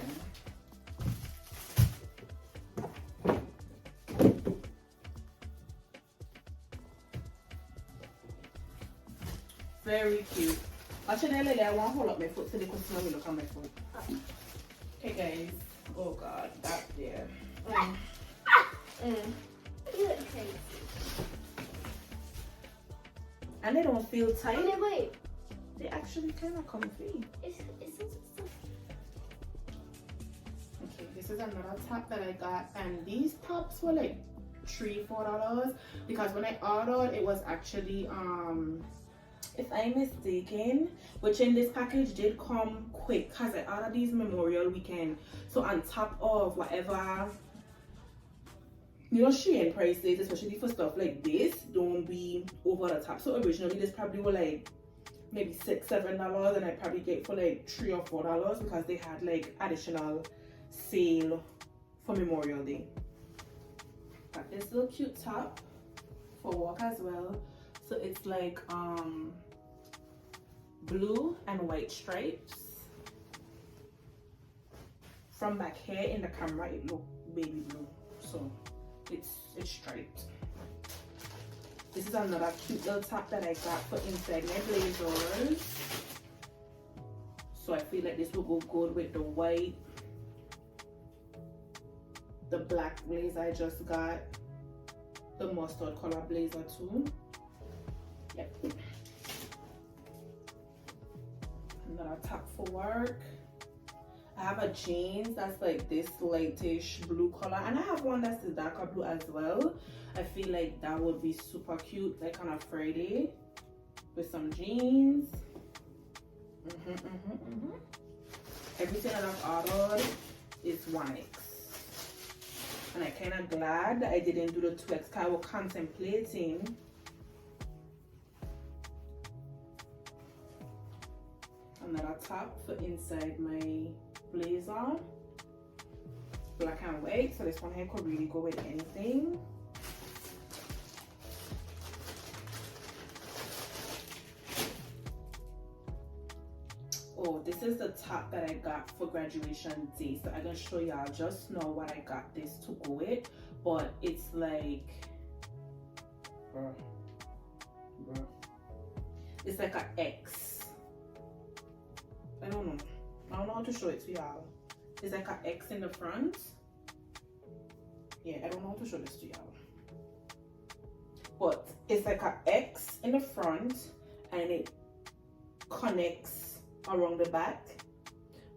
Very cute. Actually, I want to hold up my foot so they can smell me look at my foot. Okay, guys. Oh God, that there. You look crazy. And they don't feel tight. Wait. They actually kind of comfy. It's so. Okay, this is another top that I got, and these tops were like $3-4 because when I ordered it was actually if I'm mistaken, which in this package did come quick because I ordered these Memorial Weekend. So on top of whatever, you know, Shein prices, especially for stuff like this, don't be over the top. So originally this probably were like maybe $6-7, and I probably get for like $3 or $4 because they had like additional sale for Memorial Day. Got this little cute top for work as well. So it's like blue and white stripes. From back here in the camera it look baby blue, so it's striped. This is another cute little top that I got for inside my blazers. So I feel like this will go good with the white, the black blazer I just got, the mustard color blazer too. Yep. Another top for work. I have a jeans that's like this lightish blue color, and I have one that's the darker blue as well. I feel like that would be super cute, like on a Friday with some jeans. Everything that I've ordered is 1X, and I'm kind of glad that I didn't do the 2X because I was contemplating another top for inside my blazer, black and white. So this one here could really go with anything. Oh, this is the top that I got for graduation day. So I'm gonna show y'all just now what I got this to go with. But it's like, it's like an X. I don't know how to show it to y'all. It's like an X in the front. Yeah, I don't know how to show this to y'all. But it's like an X in the front, and it connects around the back.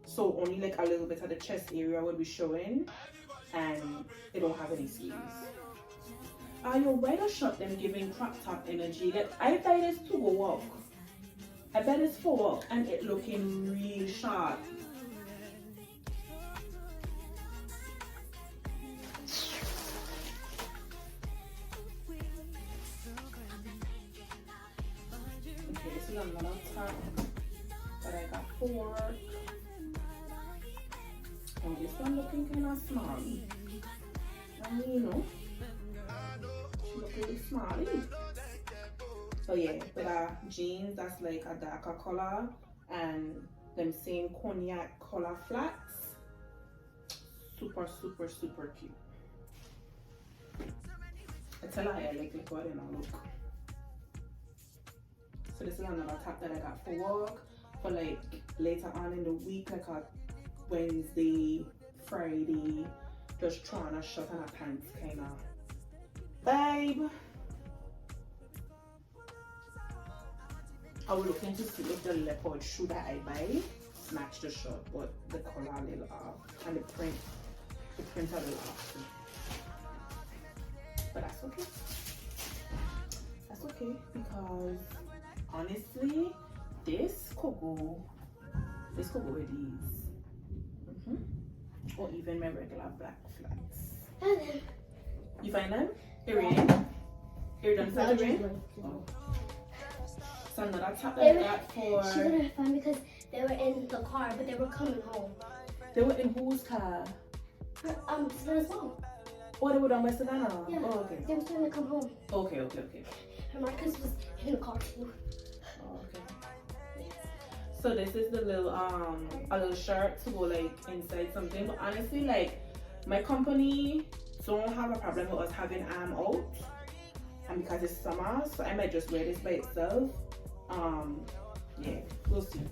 So only like a little bit of the chest area will be showing, and it don't have any sleeves. Your weather shot them giving crop top energy. Like, I buy this to go walk. I bet it's for work and it looking real sharp. Okay, this is another top that I got for work. And this one looking kind of small. And you know, look really small. So yeah, with our jeans that's like a darker color and them same cognac color flats. Super cute. I tell her I like it good and I look. So this is another top that I got for work for like later on in the week, like a Wednesday, Friday, just trying to shut on a pants kind of vibe. I was looking to see if the leopard shoe that I buy match the shirt, but the color a little off and the print a little off too. But that's okay. That's okay, because honestly, this could go with these. Or even my regular black flats. You find them? You're in? You're done for the ring? Oh. So another top that I got for... She didn't have fun because they were in the car, but they were coming home. They were in whose car? Savannah's mom. Oh, they were done by Savannah? Yeah. Oh, okay. They were trying to come home. Okay. And Marcus was in the car too. Oh, okay. So this is the little a little shirt to go like inside something. But honestly, like my company don't have a problem with us having arm out. And because it's summer, so I might just wear this by itself. Yeah, we'll see.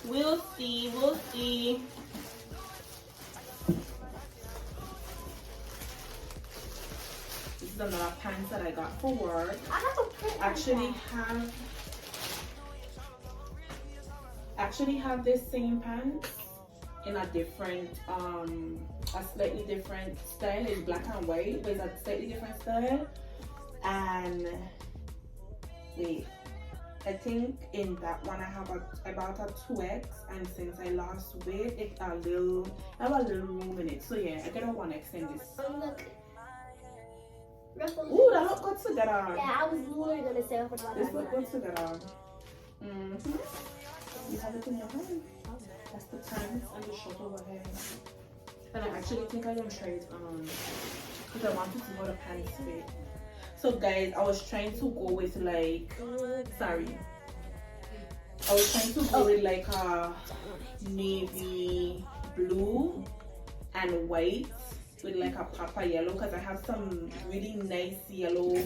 We'll see. This is another pants that I got for work. Actually have this same pants in a different a slightly different style. It's black and white, but it's a slightly different style. And wait, I think in that one I have about a 2X, and since I lost weight, I have a little room in it. So yeah, I get a 1X in this. Look. Ooh, that look good together. Yeah, I was literally gonna say what about This that. look good together. You have it in your hand. That's the pants and the shirt over here. And I actually think I can try it on because I want to see how the pants fit. So guys, I was trying to go with like, I was trying to go with like a navy blue and white with like a papa yellow, because I have some really nice yellow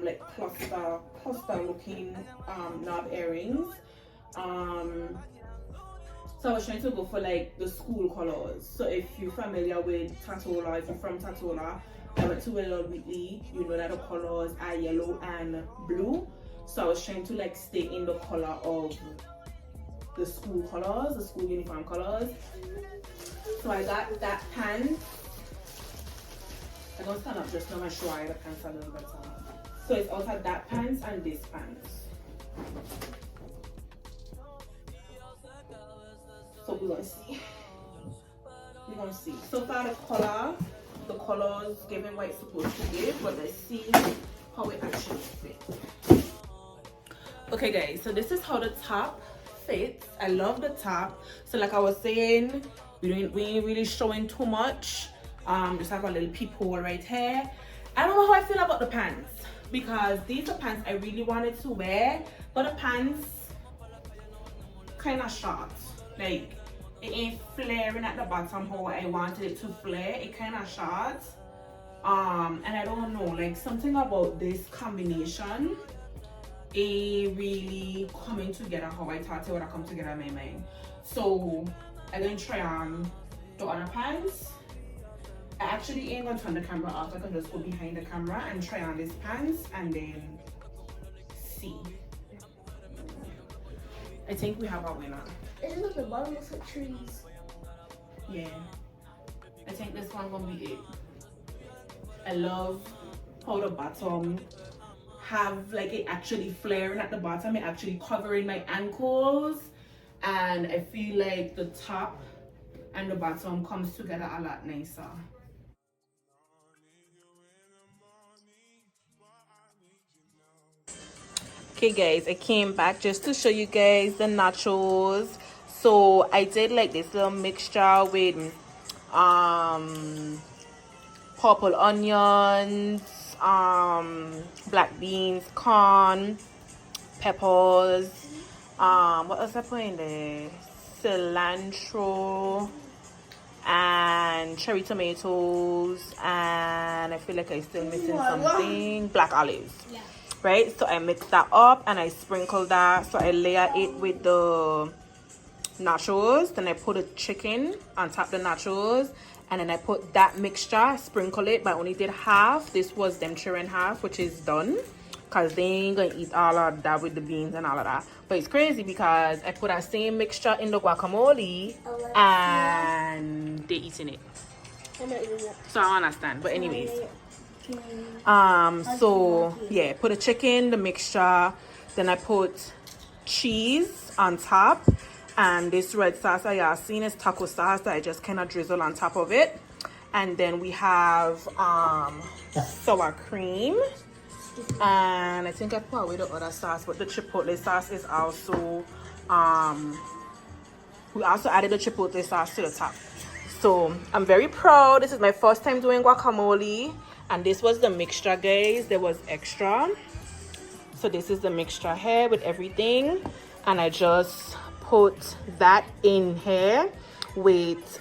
like cluster looking knob earrings. So I was trying to go for like the school colors. So if you're familiar with Tatola, if you're from Tatola, I went to Willow Whitley, you know that the colors are yellow and blue. So I was trying to like stay in the color of the school colors, the school uniform colors. So I got that pants. I'm gonna stand up just now and show you the pants a little better. So it's also that pants and this pants. So we're gonna see. So far the colors giving what it's supposed to give, but let's see how it actually fits. Okay guys, so this is how the top fits. I love the top. So like I was saying, we ain't really showing too much. Just have a little peephole right here. I don't know how I feel about the pants, because these are pants I really wanted to wear, but the pants kind of short. Like it ain't flaring at the bottom how I wanted it to flare. It kind of short. And I don't know, like something about this combination, it really coming together how I thought it would have come together in my mind. So I'm gonna try on the other pants. I actually ain't gonna turn the camera off. I can just go behind the camera and try on these pants and then see. I think we have a winner. It looks like the bottom looks like trees. Yeah, I think this one gonna be it. I love how the bottom have like it actually flaring at the bottom, it actually covering my ankles, and I feel like the top and the bottom comes together a lot nicer. Okay guys, I came back just to show you guys the nachos. So I did like this little mixture with purple onions, black beans, corn, peppers, what else I put in there? Cilantro and cherry tomatoes, and I feel like I'm still missing something. Black olives. Yeah. Right, so I mix that up and I sprinkle that. So I layer it with the nachos, then I put a chicken on top of the nachos, and then I put that mixture, sprinkle it, but I only did half. This was them children half, which is done, because they ain't gonna eat all of that with the beans and all of that. But it's crazy because I put that same mixture in the guacamole and they eating it. I'm not eating it. So I understand, but anyways, So yeah, put the chicken, the mixture, then I put cheese on top, and this red sauce that y'all seen is taco sauce that I just kind of drizzle on top of it. And then we have sour cream, and I think I put away the other sauce, but the chipotle sauce is also we also added the chipotle sauce to the top. So I'm very proud. This is my first time doing guacamole, and this was the mixture, guys. There was extra, so this is the mixture here with everything, and I just put that in here with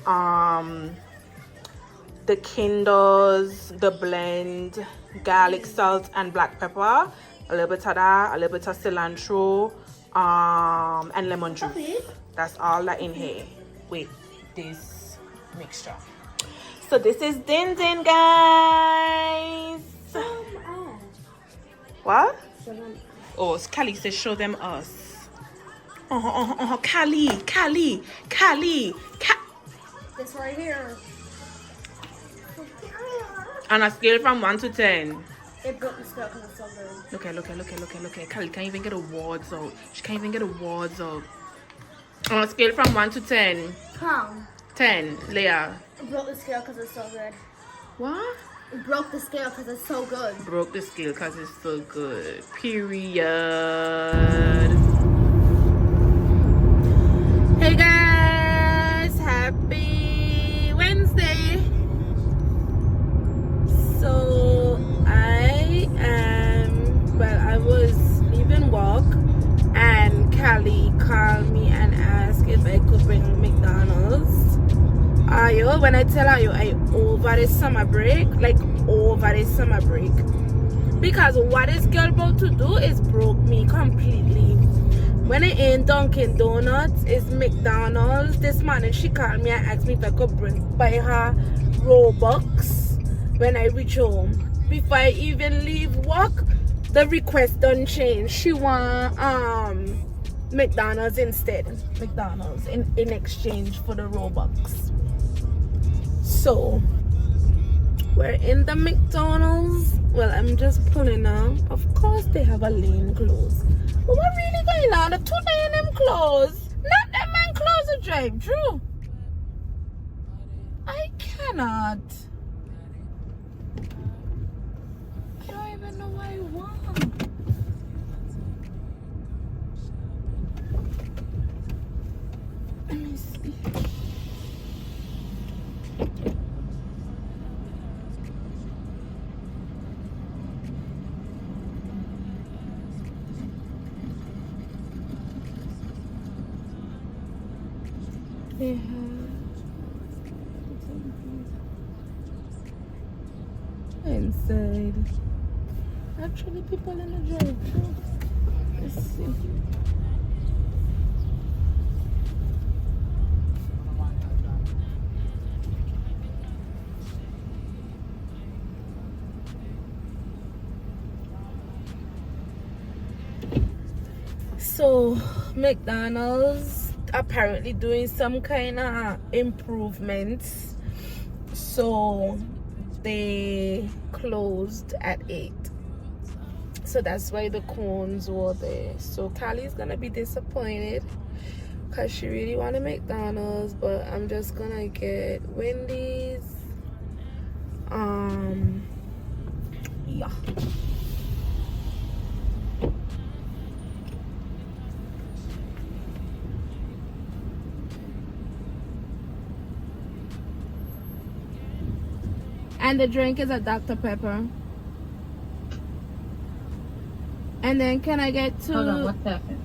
the Kindles, the blend, garlic, salt, and black pepper, a little bit of that, a little bit of cilantro, and lemon juice. That's all that in here with this mixture. So this is din din, guys. What? Oh, Callie says show them us. Callie. This right here. On a scale from 1 to 10. It broke the scale because it's so good. Look. Callie can't even get awards out. She can't even get awards out. On a scale from 1 to 10. Come. 10, Leah. It broke the scale because it's so good. What? It broke the scale because it's so good. Broke the scale because it's so good. Period. Hey guys, happy Wednesday. So I was leaving work and Callie called me and asked if I could bring McDonald's. When I tell you I over the summer break, because what this girl about to do is broke me completely. When it ain't Dunkin' Donuts, it's McDonald's. This morning she called me and asked me if I could buy her Robux when I reach home. Before I even leave work, the request done change. She want McDonald's instead. McDonald's in exchange for the Robux. So we're in the McDonald's. Well, I'm just pulling up. Of course they have a lane closed. But what really going on? The 2 a.m. closed. Not that man close the drive through. I cannot. I don't even know what I want. Let me see. They have inside. Actually, people in the drive-thru. Let's see. So, McDonald's apparently doing some kind of improvements, so they closed at 8, so that's why the cones were there. So Callie's gonna be disappointed because she really wanted McDonald's, but I'm just gonna get Wendy's. Yeah. And the drink is a Dr. Pepper. And then can I get 2? Hold on, what's happening?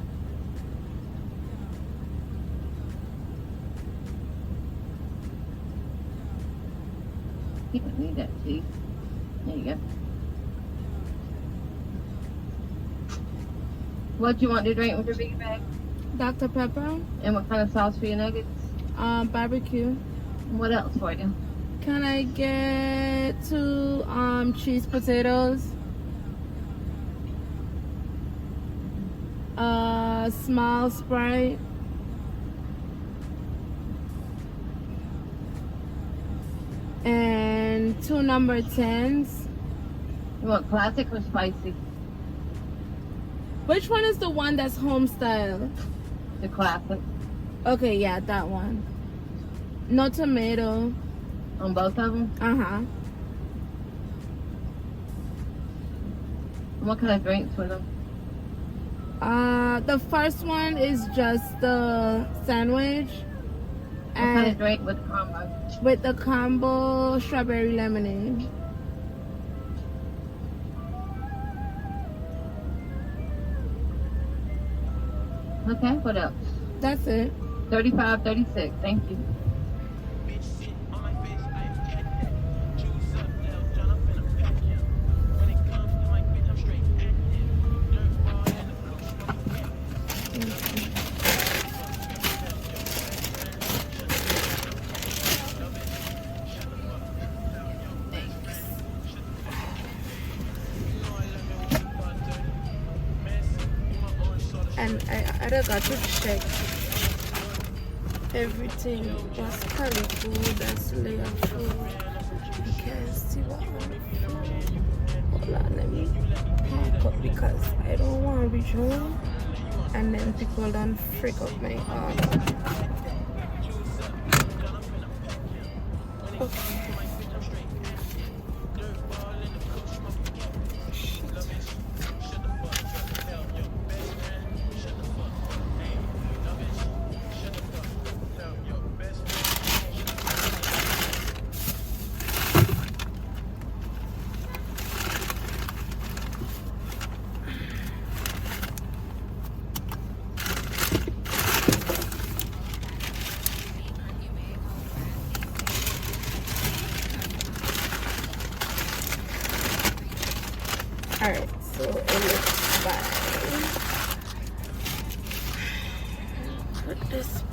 You don't need that, see? There you go. What do you want to drink with your big bag? Dr. Pepper. And what kind of sauce for your nuggets? Barbecue. And what else for you? Can I get 2 cheese potatoes? Small Sprite. And 2 number 10s. You want classic or spicy? Which one is the one that's home style? The classic. Okay, yeah, that one. No tomato. On both of them? Uh-huh. What kind of drinks with them? The first one is just the sandwich. What kind of And drink with the combo? with the combo strawberry lemonade. Okay, what else? That's it. 35, 36. Thank you. And I got to check everything. What's kind of food that's layer food. I can't see what hold on, let me pack up because I don't want to reach home and then people don't freak up my order. Okay. Alright, so it looks fine. Put this back.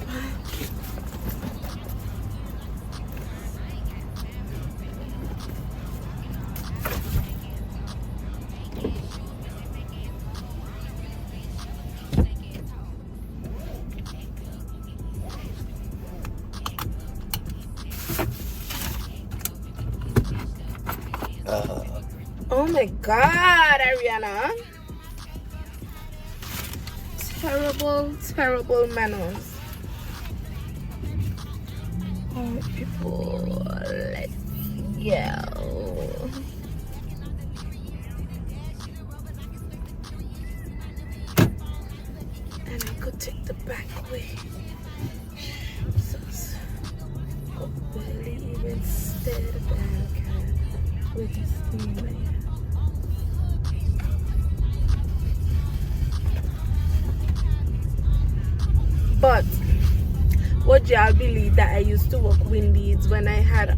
Oh my god, Ariana. Terrible manners. Alright, people, let's go. And I could take the back way. Jesus. Could barely even stare back with this thing, man. But would y'all believe that I used to work Wendy's when I had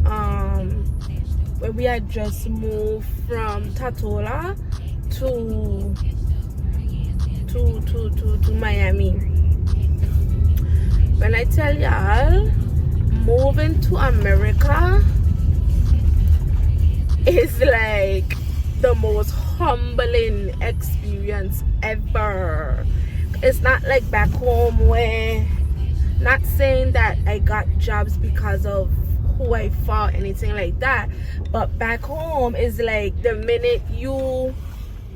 when we had just moved from Tatola to Miami. When I tell y'all, moving to America is like the most humbling experience ever. It's not like back home where, not saying that I got jobs because of who I fought, anything like that, but back home is like the minute you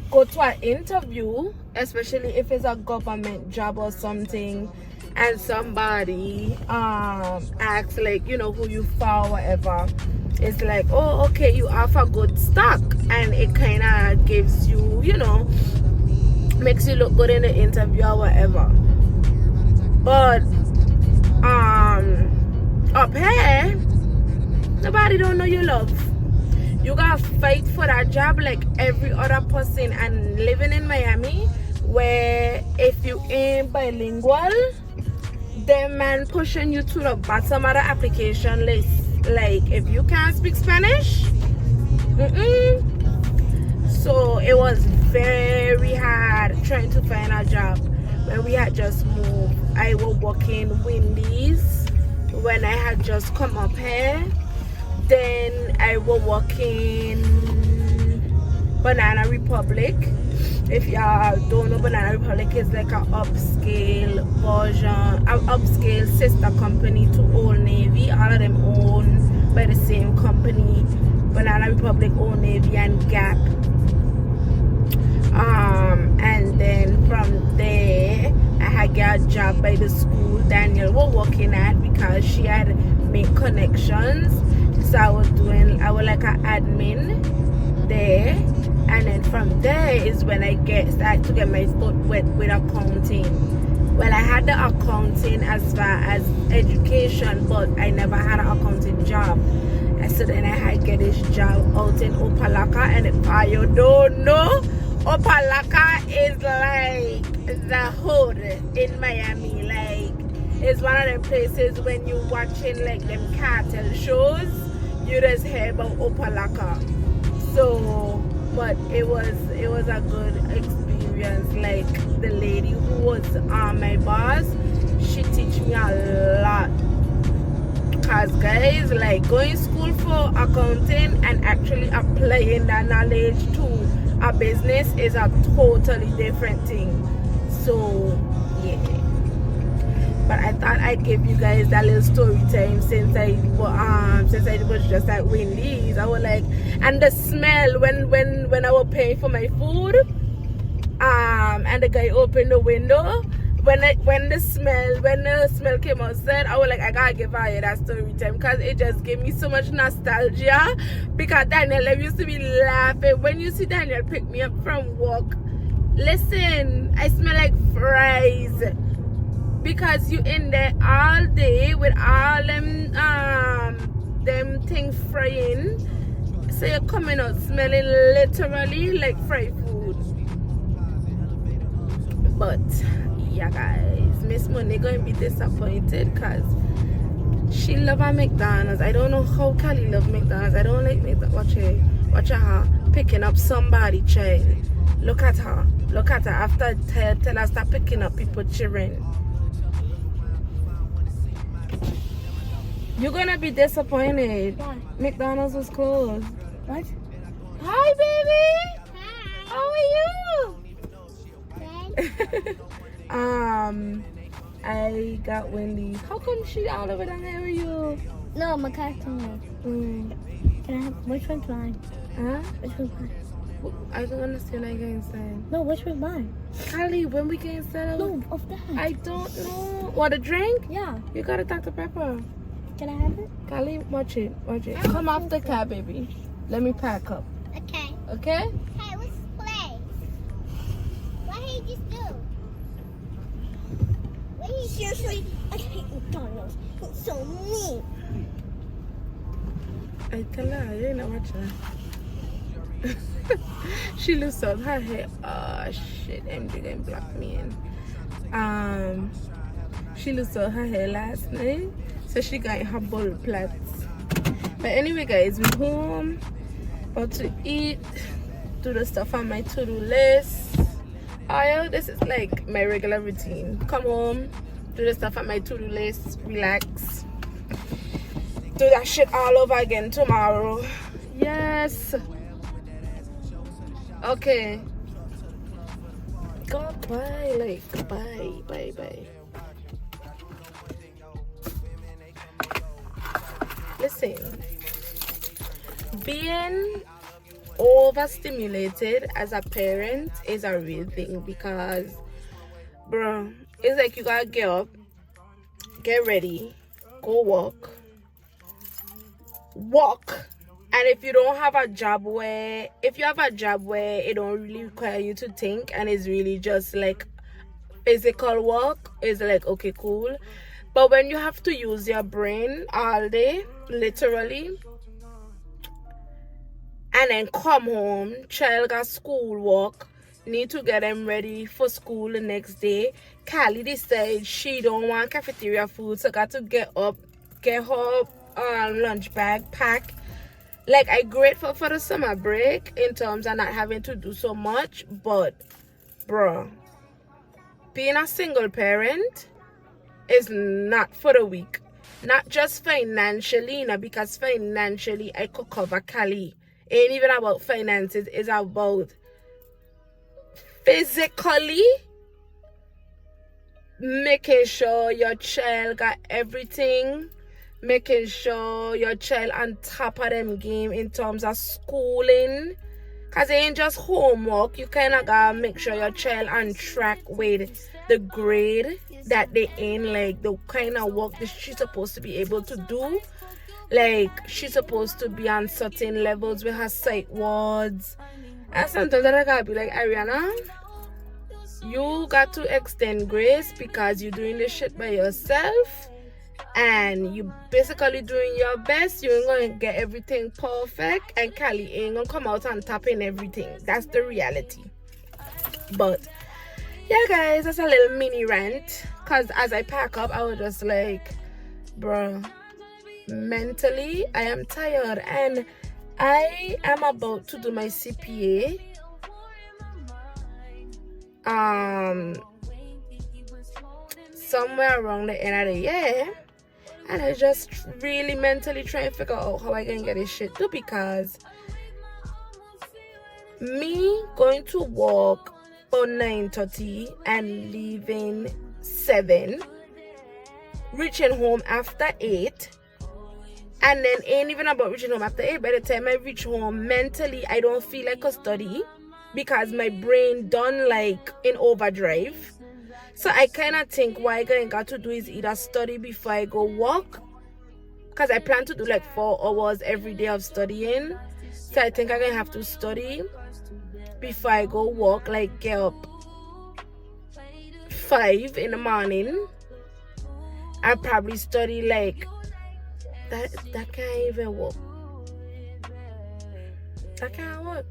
go to an interview, especially if it's a government job or something, and somebody asks like, you know, who you fought, whatever, it's like, oh, okay, you offer good stock, and it kind of gives you, you know, makes you look good in the interview or whatever. But up here, nobody don't know you love. You gotta fight for that job like every other person. And living in Miami, where if you ain't bilingual, them man pushing you to the bottom of the application list. Like if you can't speak Spanish, so it was very hard trying to find a job. When we had just moved, I was working Wendy's when I had just come up here. Then I was working Banana Republic. If y'all don't know, Banana Republic is like an upscale version, an upscale sister company to Old Navy. All of them owned by the same company. Banana Republic, Old Navy, and Gap. And then from there I had got a job by the school Daniel was working at because she had made connections. So I was like an admin there, and then from there is when I started to get my foot wet with accounting. Well, I had the accounting as far as education, but I never had an accounting job. And so then I had get this job out in Opalaka, and if you don't know, Opalaka is like the hood in Miami. Like, it's one of them places when you watching like them cartel shows, you just hear about Opalaka. So, but it was a good experience. Like, the lady who was my boss, she teach me a lot. Cause guys, like going school for accounting and actually applying that knowledge to a business is a totally different thing. So yeah. But I thought I'd give you guys that little story time since I was just at Wendy's. I was like, and the smell when I was paying for my food, and the guy opened the window. When the smell came outside, I was like, I gotta give her that story time because it just gave me so much nostalgia. Because Daniel, I used to be laughing when you see Daniel pick me up from work. Listen, I smell like fries because you in there all day with all them things frying. So you're coming out smelling literally like fried food. But yeah guys, Miss Money gonna be disappointed because she love her McDonald's. I don't know how Callie love McDonald's. I don't like McDonald's. Watch her picking up somebody child. Look at her after tell her stop picking up people children. You're gonna be disappointed. Why? McDonald's was closed. What? Hi baby. Hi. How are you? Good. I got Wendy's. How come she all over down there with you? No, my cartoon. Can I have, which one's mine? Huh? Which one's mine? I don't understand. I get inside. No, which one's mine? Kylie, when we get inside, No, of that. I don't know. Want a drink? Yeah. You got a Dr. Pepper. Can I have it? Kylie, watch it. Come off the car, baby. Let me pack up. Okay. Okay? Hey, let's play. What did you just do? What did you seriously? I hate McDonald's. It's so mean. I tell her, you ain't not watching. She looks up her hair. Oh shit, MJ gonna block me in. She lost all her hair last night, so she got her ball plaits. But anyway guys, we're home, about to eat, do the stuff on my to-do list. This is like my regular routine. Come home, do the stuff on my to-do list, relax, do that shit all over again tomorrow. Yes. Okay. Goodbye, like bye. Listen, being overstimulated as a parent is a real thing because, bro, it's like you gotta get up, get ready, go walk. And if you have a job where it don't really require you to think and it's really just like physical work, it's like, okay, cool. But when you have to use your brain all day, literally, and then come home, child got school work, need to get them ready for school the next day. Callie decides she don't want cafeteria food, so got to get up, get her lunch bag, pack. Like, I'm grateful for the summer break in terms of not having to do so much, but, bro, being a single parent is not for the weak. Not just financially, because financially I could cover Cali. It ain't even about finances, it's about physically making sure your child got everything, making sure your child on top of them game in terms of schooling, Because it ain't just homework. You kind of gotta make sure your child on track with the grade that they in, like the kind of work that she's supposed to be able to do. Like, she's supposed to be on certain levels with her sight words. And sometimes I gotta be like, Ariana, you got to extend grace because you're doing this shit by yourself. And you basically doing your best. You ain't gonna get everything perfect, and Callie ain't gonna come out on top in everything. That's the reality. But yeah, guys, that's a little mini rant. Cause as I pack up, I was just like, bruh, mentally I am tired, and I am about to do my CPA. Somewhere around the end of the year. And I just really mentally trying to figure out how I can get this shit too, because me going to work for 9:30 and leaving 7, reaching home after 8, and then ain't even about reaching home after 8. By the time I reach home, mentally I don't feel like a study because my brain done like in overdrive. So I kind of think what I got to do is either study before I go work, because I plan to do like 4 hours every day of studying. So I think I'm gonna have to study before I go work, like get up 5 in the morning. I'll probably study like that can't even work. That can't work.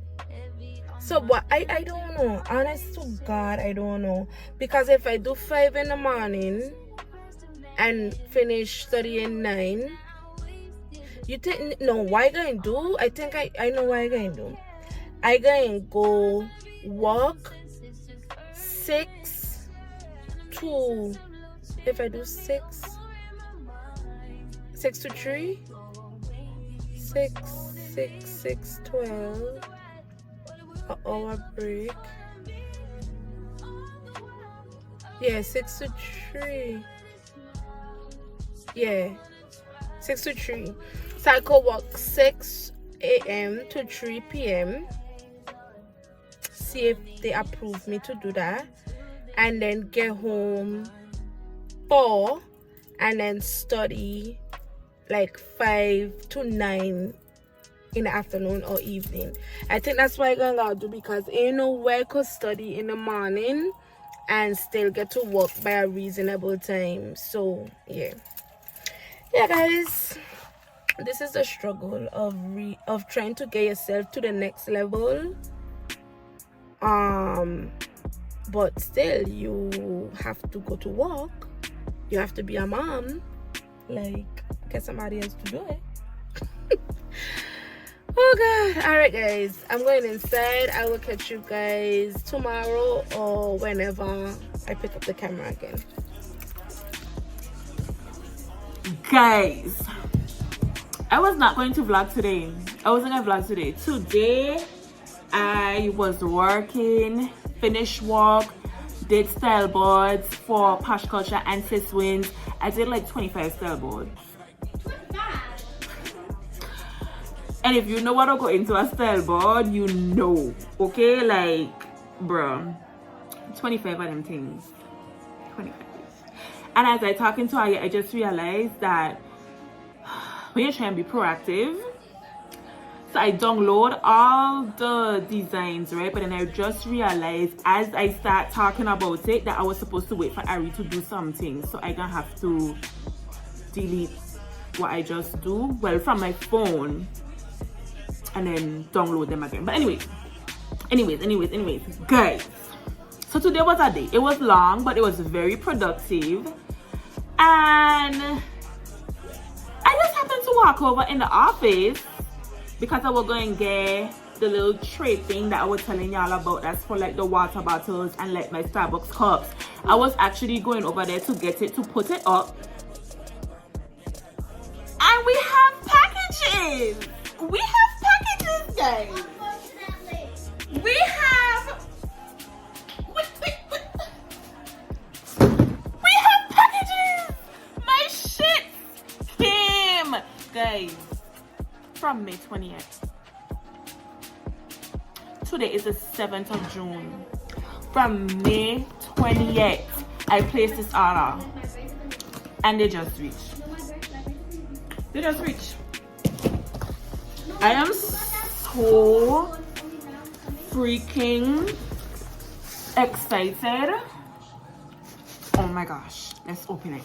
So what I don't know, honest to God, I don't know, because if I do 5 in the morning and finish studying 9, you think, no, what I going to do, I think I know what I going to do. I going to go work 6 to, if I do 6 to 3, 6, 12, an hour break. Yeah, 6 to 3. Yeah, 6 to 3. So I could work 6 a.m. to 3 p.m. See if they approve me to do that. And then get home 4 and then study like 5 to 9 in the afternoon or evening. I think that's what I'm gonna do, because ain't no way I could study in the morning and still get to work by a reasonable time. So yeah guys, this is the struggle of trying to get yourself to the next level, but still you have to go to work, you have to be a mom, like get somebody else to do it. Oh God. All right guys, I'm going inside. I will catch you guys tomorrow or whenever I pick up the camera again. Guys, I was not going to vlog today. I wasn't gonna vlog today. Today I was working, finished work, did style boards for Posh Culture and Sis Wins. I did like 25 style boards. And if you know what to go into a style board, you know, okay? Like, bro, 25 of them things. 25. And as I talking to her, I just realized that when you're trying to be proactive, so I download all the designs, right? But then I just realized as I start talking about it that I was supposed to wait for Ari to do something. So I gonna have to delete what I just do, well, from my phone, and then download them again. But anyways, guys, so today was a day. It was long, but it was very productive. And I just happened to walk over in the office because I was going to get the little tray thing that I was telling y'all about. That's for like the water bottles and like my Starbucks cups. I was actually going over there to get it, to put it up. And we have packages. We have packages, guys. We have... We have packages. My shit came, guys, from May 20th. Today is the 7th of June. From May 28th, I placed this order. And they just reached. They just reached. I am so freaking excited. Oh my gosh. Let's open it.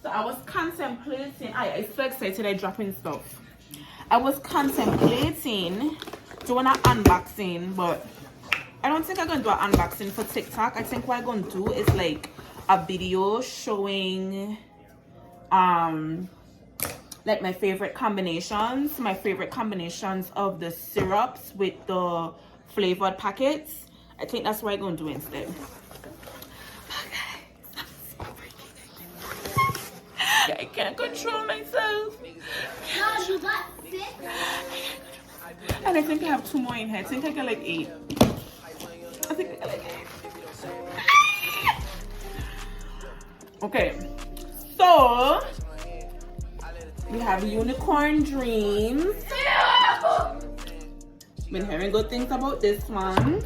So I was contemplating. I'm so excited I'm dropping stuff. I was contemplating doing an unboxing, but I don't think I'm gonna do an unboxing for TikTok. I think what I'm gonna do is like a video showing like my favorite combinations of the syrups with the flavored packets. I think that's what I'm gonna do instead. I can't control myself. And I think I have 2 more in here. I think I got like 8. I think I got like 8. Okay. So we have Unicorn Dreams. Been hearing good things about this one.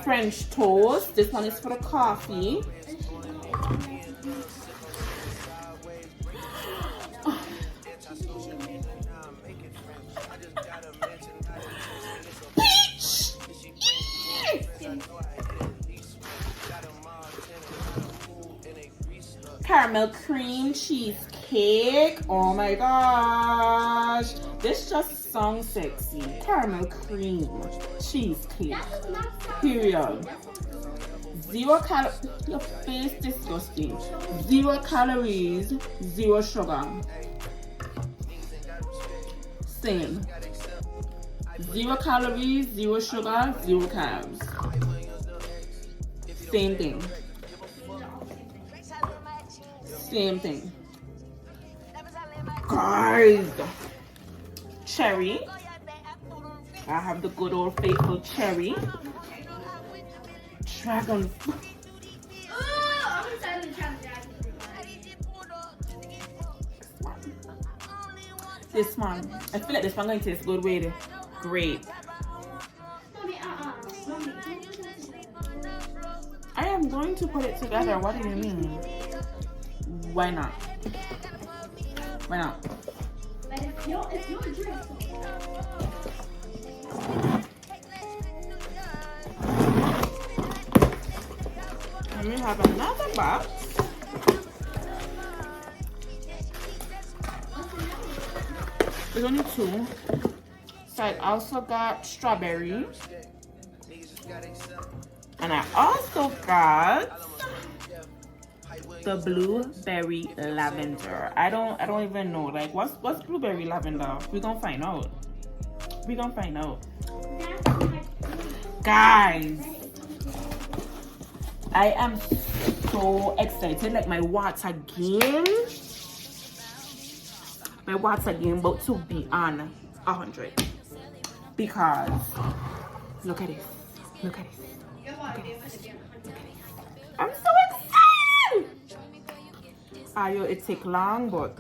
French toast. This one is for the coffee. Peach! Caramel cream cheesecake. Oh my gosh. This just sounds sexy. Caramel cream cheesecake. Period. 0 calories. Your face disgusting. 0 calories, 0 sugar. Same. 0 calories, 0 sugar, 0 carbs. Same thing. Same thing. Guys. Cherry. I have the good old faithful cherry. Dragon. This one. I feel like this one going to taste good with it. Great. I am going to put it together. What do you mean? Why not? Why not? It's your drink. And we have another box. There's only 2. So I also got strawberry. And I also got the blueberry lavender. I don't even know. Like what's blueberry lavender? We're gonna find out. We're gonna find out. Guys, I am so excited. Like my water game about to be on 100. Because look at this. Look at this. I'm so excited. Ayo, it take long, but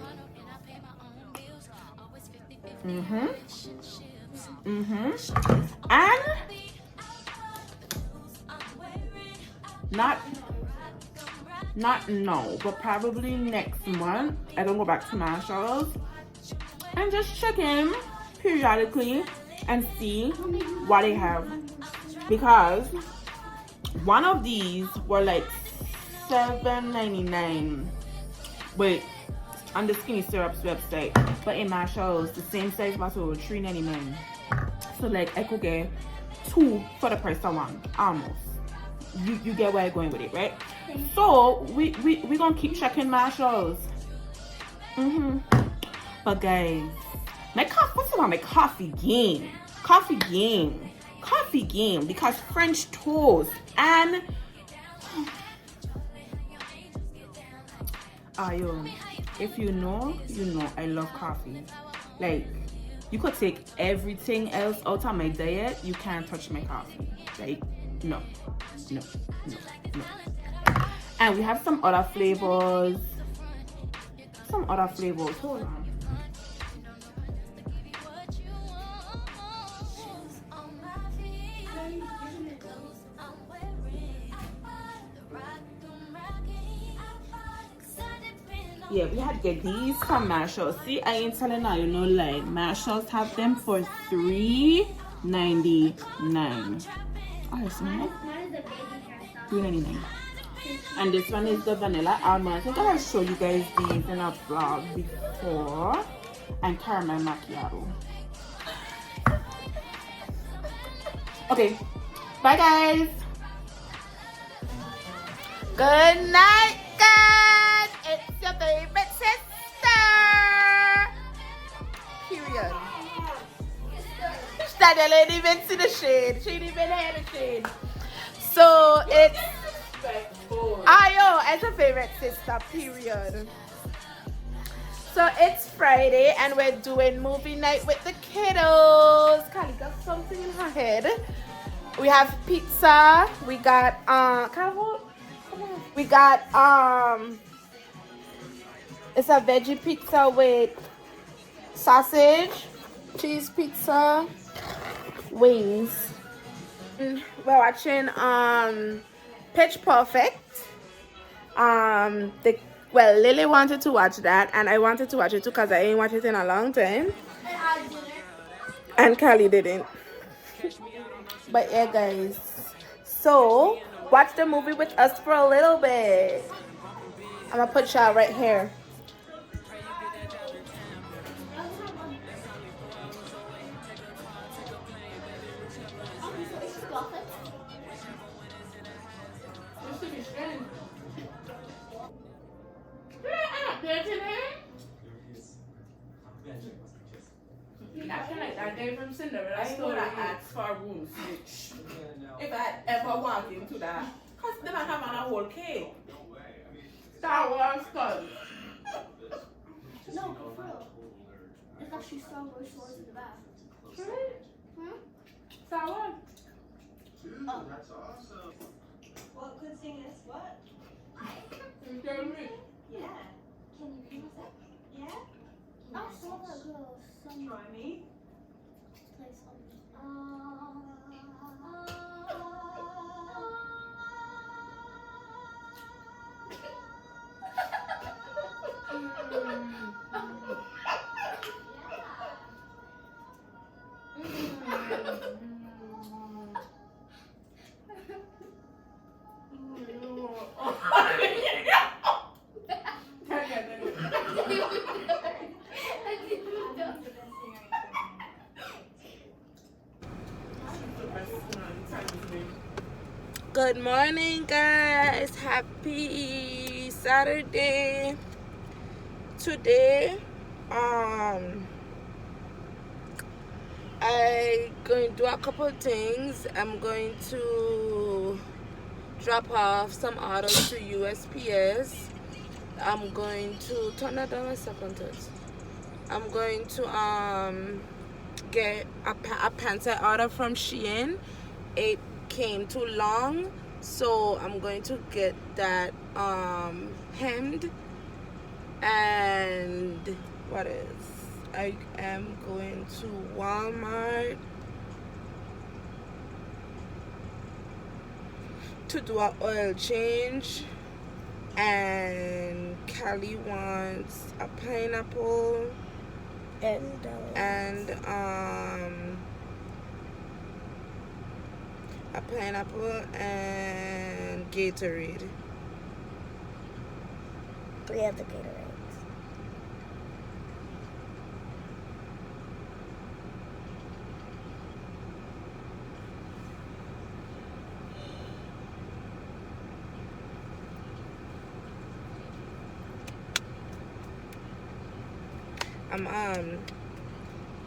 and not now, but probably next month I don't go back to Marshalls and just check in periodically and see what they have, because one of these were like $7.99. Wait, on the Skinny Syrups website, but in Marshalls the same size bottle was $3.99. So like I could get 2 for the price of 1, almost. You get where I'm going with it, right? So we gonna keep checking Marshalls. But guys, what's about my coffee game? Coffee game, because French toast and if you know, I love coffee. Like, you could take everything else out of my diet, you can't touch my coffee. Like, no. And we have some other flavors. some other flavors. Hold on. Yeah, we had get these from Marshalls. See, I ain't telling now, you know, like Marshalls have them for $3.99. Oh, it's nice. $3.99. And this one is the vanilla almond. I think I'll show you guys these in a vlog before. And caramel macchiato. Okay, bye guys. Good night, guys. It's your favorite sister. Period. That lady even see the shade. She didn't even hear the shade. So it's Ayo, as a favorite sister. Period. So it's Friday and we're doing movie night with the kiddos. Kylie got something in her head. We have pizza. We got we got it's a veggie pizza with sausage, cheese pizza, wings. We're watching Pitch Perfect. Lily wanted to watch that and I wanted to watch it too because I ain't watched it in a long time. And I didn't. And Callie didn't. But yeah, guys. So, watch the movie with us for a little bit. I'm gonna put y'all right here. Acting like that guy from Cinderella story. I asked for a room switch. If I ever walk into that, cause they might have on a whole cake. Star Wars stuff. No, for real. It's actually Star Wars swords in the back. Star Wars. Oh. That's awesome. What good thing is what? You tell me. Yeah. Can you read that? Yeah? I saw that girl. Try me. Play something. Good morning, guys. Happy Saturday. Today, I'm going to do a couple things. I'm going to drop off some orders to USPS. I'm going to turn that down a second. I'm going to get a pants I ordered from Shein. It came too long, so I'm going to get that hemmed. And what else? I am going to Walmart to do an oil change, and Callie wants a pineapple and a pineapple and Gatorade. We have the Gatorades. I'm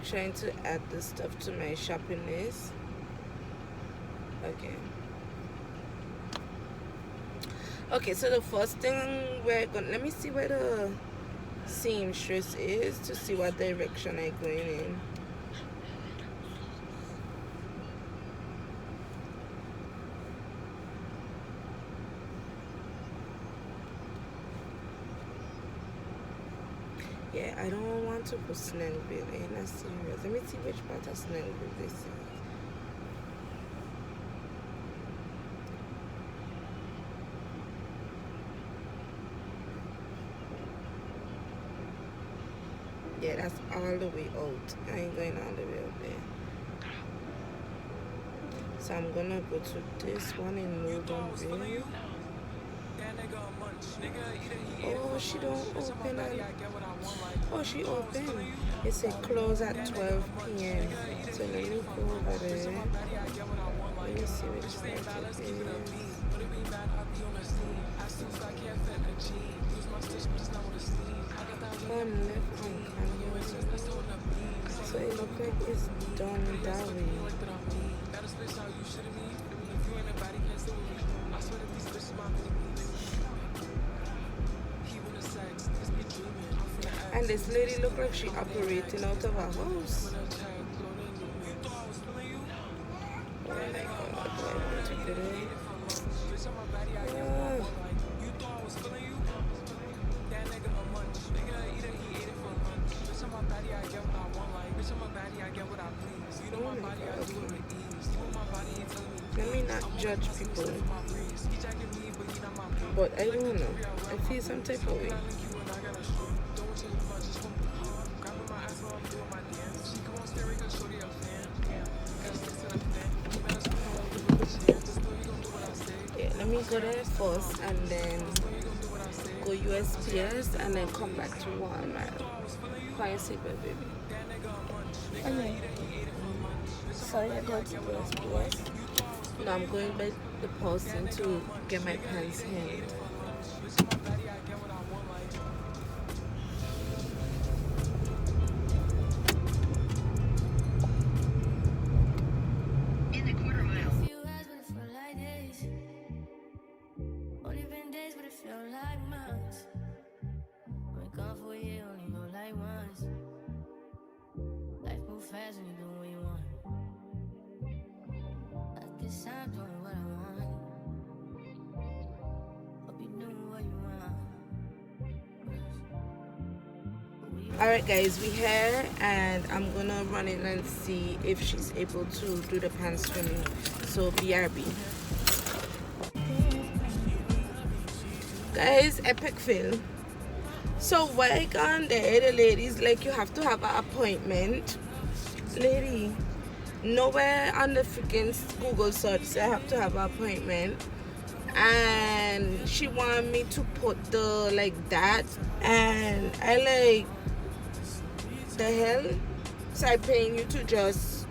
trying to add this stuff to my shopping list. Okay, so the first thing we're gonna, let me see where the seamstress is to see what direction I'm going in. Yeah, I don't want to put Snellville. Ain't that serious? Let me see which part of Snellville this is. Yeah, that's all the way out. I ain't going all the way out there. So I'm gonna go to this one in Loganville. Oh, she don't open on... Oh, she open. It said close at 12 p.m. So let me go over there. Let me see which side it is. One left on Canyon. So it looks like it's done that way. And this lady look like she operating out of her house. Oh my god, what do I want to do there? Oh my god. Let me not judge people. But I don't know. I feel some type of way. Yeah, let me go there first and then go USPS and then come back to Walmart. Find Super Baby. Okay. So you're going to the USPS? No, I'm going by the person to get my pants hemmed. Alright guys, we here and I'm gonna run in and see if she's able to do the pants for me. So BRB. Guys, epic fail. So when I gone there, the ladies like you have to have an appointment. Lady, nowhere on the freaking Google search say I have to have an appointment. And she wanted me to put the like that, and I like, the hell? So I paying you to just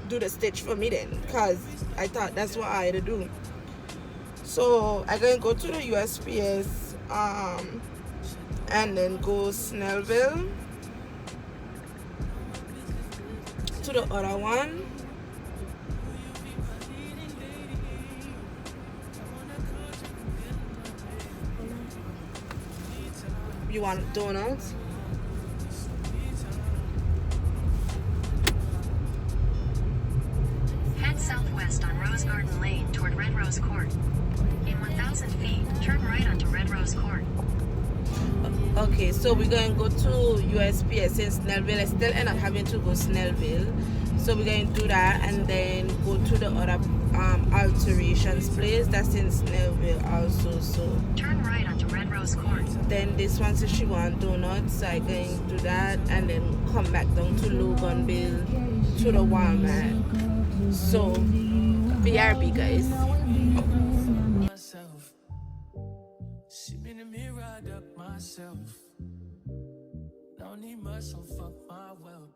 do the stitch for me then, because I thought that's what I had to do. So I gonna go to the USPS and then go Snellville to the other one. You want donuts? Head southwest on Rose Garden Lane toward Red Rose Court. In 1,000 feet, turn right onto Red Rose Court. Okay, so we're going to go to USPS in Snellville. I still end up having to go Snellville. So we're going to do that and then go to the other alterations place that's in Snellville also. So turn right onto Red Rose Court. Then this one says she want donuts, so I'm going to do that and then come back down to Loganville to the Walmart. So BRB guys. No need much, so fuck my wealth.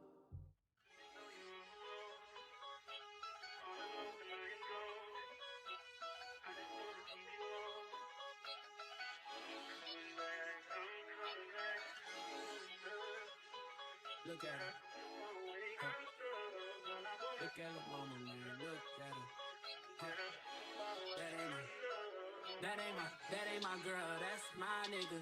Look at her. Look at her mama, man. Look at her. That ain't my girl. That's my nigga.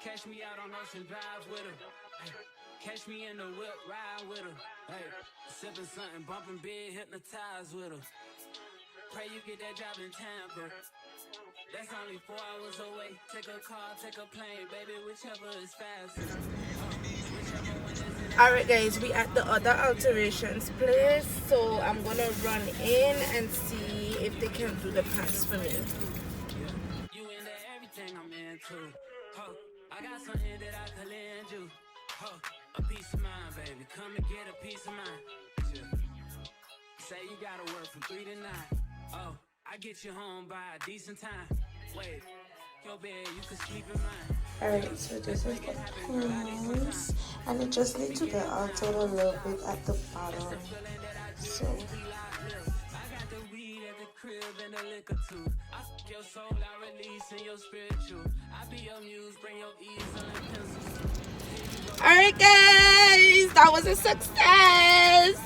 Catch me out on Ocean Drive with her. Ay, catch me in the whip, ride with her. Hey, sipping something, bumping big, hypnotized with her. Pray you get that job in Tampa. That's only 4 hours away. Take a car, take a plane, baby, whichever is faster. Alright guys, we at the other alterations place, so I'm gonna run in and see if they can do the pants for me. You into everything I'm into. Ho, I got something that I could lend you. Ho, a piece of mind, baby. Come and get a piece of mind. Yeah. Say you gotta work from 3 to 9. Oh, I get you home by a decent time. Wait, your bed, you can sleep in mine. Alright, so this is the pants, and it just needs to get altered a little bit at the bottom. So I got the weed at the crib and the liquor too. I fuck your soul, I release in your spiritual. I be your muse, bring your easel and pencils. Alright guys, that was a success.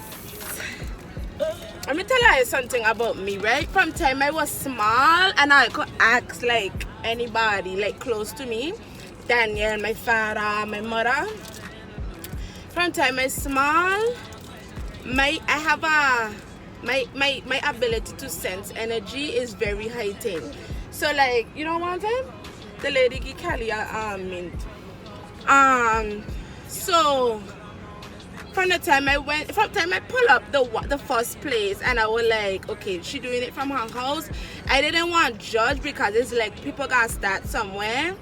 Let me tell you something about me, right? From time I was small and I could ask like anybody like close to me, Daniel, my father, my mother. From time I small, my ability to sense energy is very heightened. So like, you know one time, the lady give Kelly a mint. So from the time I pull up the first place and I was like, okay, she doing it from her house. I didn't want to judge because it's like people gotta start somewhere.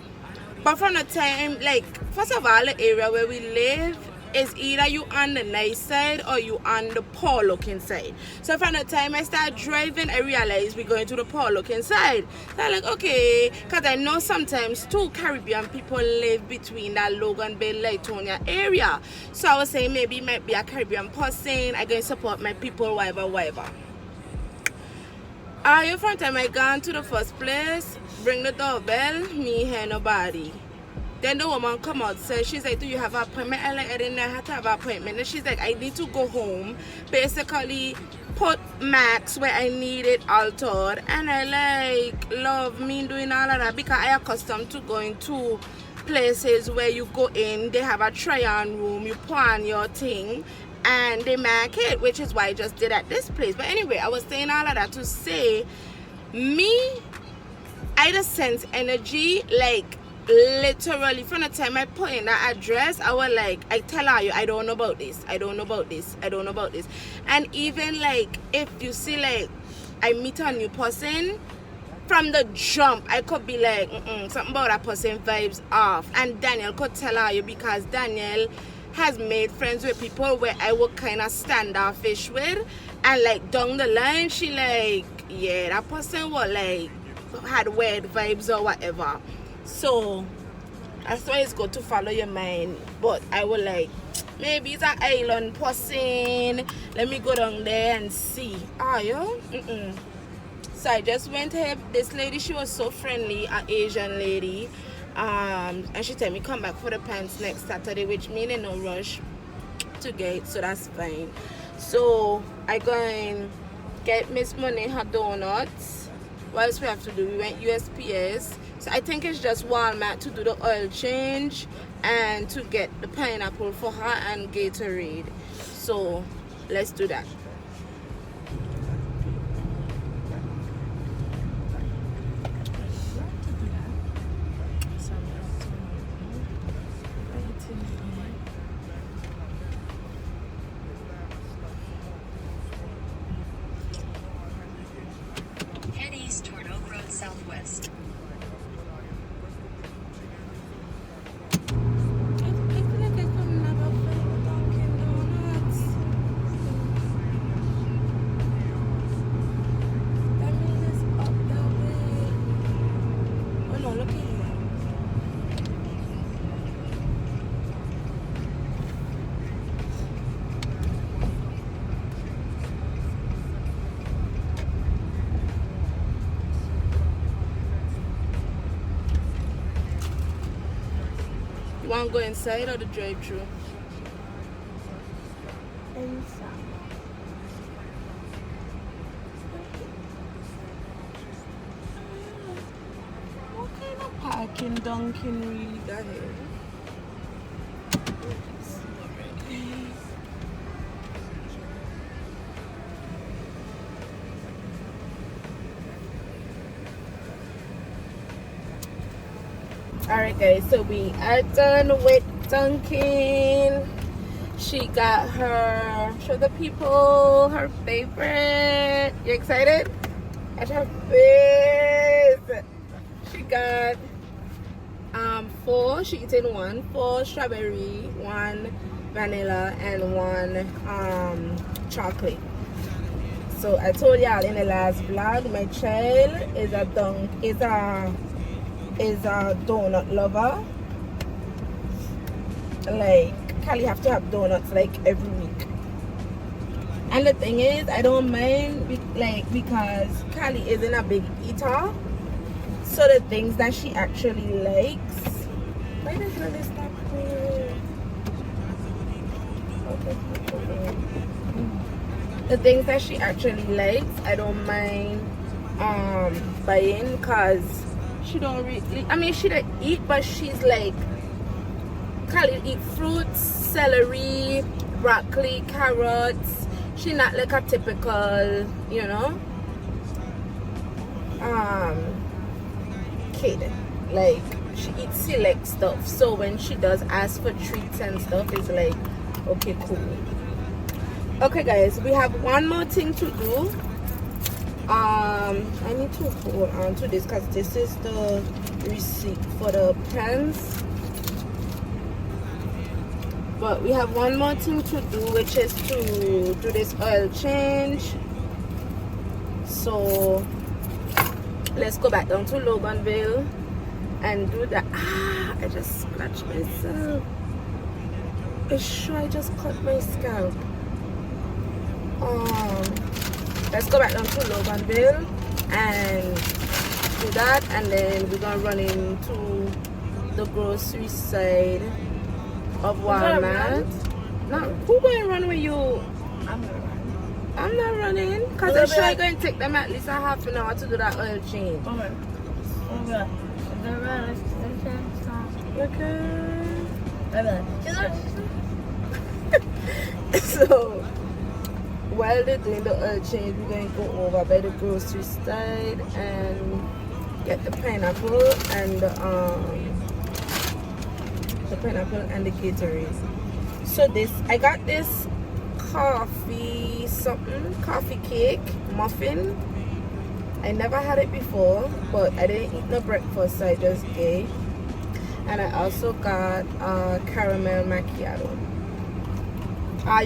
But from the time, like, first of all, the area where we live is either you on the nice side or you on the poor looking side. So from the time I start driving, I realized we're going to the poor looking side. So I'm like, okay, because I know sometimes too Caribbean people live between that Logan Bay, Latonia area. So I was saying maybe it might be a Caribbean person. I going to support my people, whatever. From time I gone to the first place, bring the doorbell, me hear nobody. Then the woman come out, says, she's like, do you have an appointment? I like, I didn't know how to have an appointment. And she's like, I need to go home, basically put max where I need it altered. And I like, love me doing all of that because I accustomed to going to places where you go in, they have a try-on room, you plan your thing, and they mark it, which is why I just did at this place. But anyway, I was saying all of that to say, I just sense energy, like, literally from the time I put in that address, I was like, I tell her, I don't know about this, I don't know about this, I don't know about this. And even like if you see like I meet a new person, from the jump I could be like, something about that person vibes off. And Daniel could tell her because Daniel has made friends with people where I would kind of standoffish with, and like down the line she like, yeah, that person was like had weird vibes or whatever. So that's why it's good to follow your mind. But I will like, maybe it's an island person, let me go down there and see. So I just went here. This lady, she was so friendly, an Asian lady, and she told me come back for the pants next Saturday, which means in no rush to get, so that's fine. So I go and get Miss Monet her donuts. What else we have to do? We went USPS. So I think it's just Walmart to do the oil change and to get the pineapple for her and Gatorade. So let's do that. Head east toward Oak Road Southwest. You want to go inside or the drive-thru? Inside. What kind of parking Dunkin' really got here? Alright guys, so we are done with Dunkin'. She got her, show the people her favorite. You excited? At her face. She got 4, she eating 1, 4 strawberry, 1 vanilla, and 1 chocolate. So I told y'all in the last vlog, my child is a donut lover. Like, Callie have to have donuts like every week. And the thing is, I don't mind because Callie isn't a big eater. So the things that she actually likes. Why the hell is that cool? The things that she actually likes, I don't mind buying, because she don't really, I mean, she don't eat, but she's like, Callie eat fruits, celery, broccoli, carrots. She's not like a typical, you know, kid. Like, she eats select stuff. So when she does ask for treats and stuff, it's like, okay, cool. Okay, guys, we have one more thing to do. I need to hold on to this because this is the receipt for the pants. But we have one more thing to do, which is to do this oil change. So let's go back down to Loganville and do that. I just scratched myself. I'm sure I just cut my scalp. Let's go back down to Loganville and do that, and then we're gonna run into the grocery side of Walmart. No, who gonna run with you? I'm gonna run. I'm not running, because I'm sure I'm going to take them at least a half an hour to do that oil change. Okay. Okay. So while they're doing the oil change, we're going to go over by the grocery side and get the pineapple and the pineapple and the Gatorade. So I got this coffee cake muffin. I never had it before, but I didn't eat no breakfast, so I just ate. And I also got a caramel macchiato.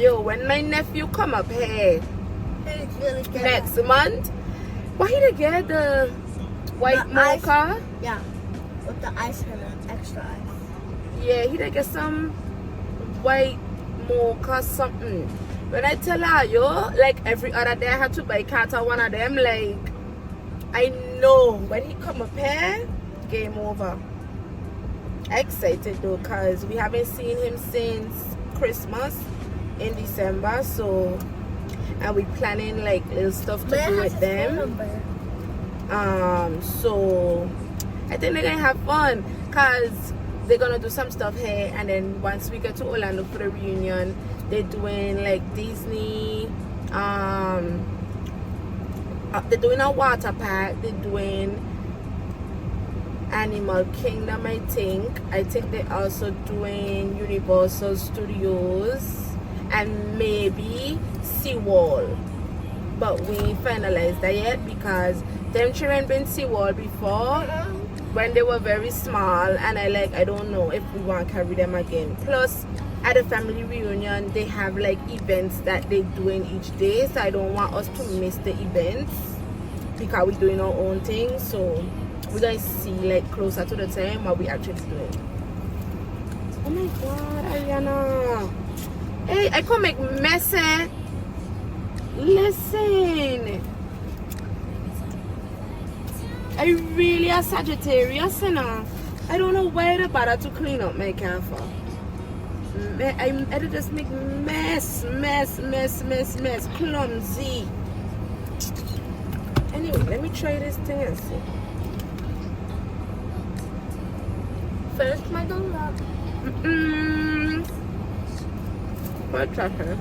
Yo, when my nephew come up here next month, why did I get the white mocha? Yeah, with the ice cream, extra ice. Yeah, he did get some white mocha something. When I tell her, yo, like every other day I had to buy Carter one of them, like, I know when he come up here, game over. Excited though, because we haven't seen him since Christmas in December, so, and we planning like little stuff to do with them. So I think they're gonna have fun, because they're gonna do some stuff here, and then once we get to Orlando for the reunion, they're doing like Disney, they're doing a water park, they're doing Animal Kingdom, I think they're also doing Universal Studios and maybe SeaWorld, but we ain't finalized that yet, because them children been SeaWorld before when they were very small, and I don't know if we want to carry them again. Plus at the family reunion they have like events that they're doing each day, so I don't want us to miss the events because we're doing our own thing. So we're gonna see like closer to the time what we actually doing. Oh my god, Ariana, hey, I can't make messy. Listen, I really a Sagittarius, you know. I don't know why they bother to clean up my car for. I just make mess, clumsy. Anyway, let me try this thing and see. First, my donut. What tracker?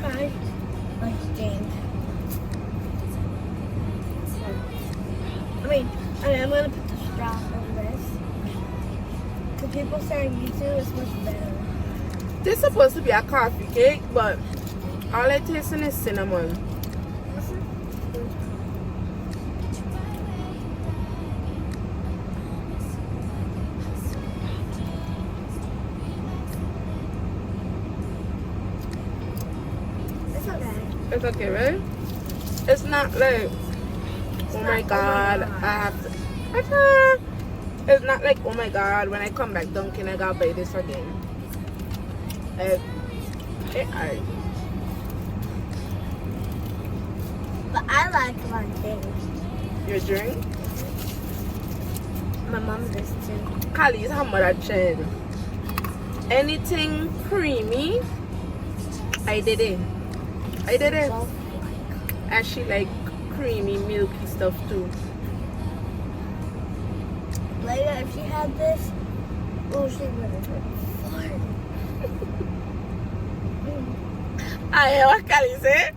try like drink. I mean, I'm gonna put the straw on this. Because people say on YouTube it's much better. This is supposed to be a coffee cake, but all I taste is cinnamon. It's not bad. It's okay, right? It's not like, oh my god, I have to. It's not like, oh my god, when I come back Dunkin', I gotta buy this again. Alright. But I like my thing. Your drink? My mom's this too. Kali's her mother child. Anything creamy, I did it. And she like creamy, milky stuff too. Later, if she had this, oh, she would have been farted. I hear what Kali say.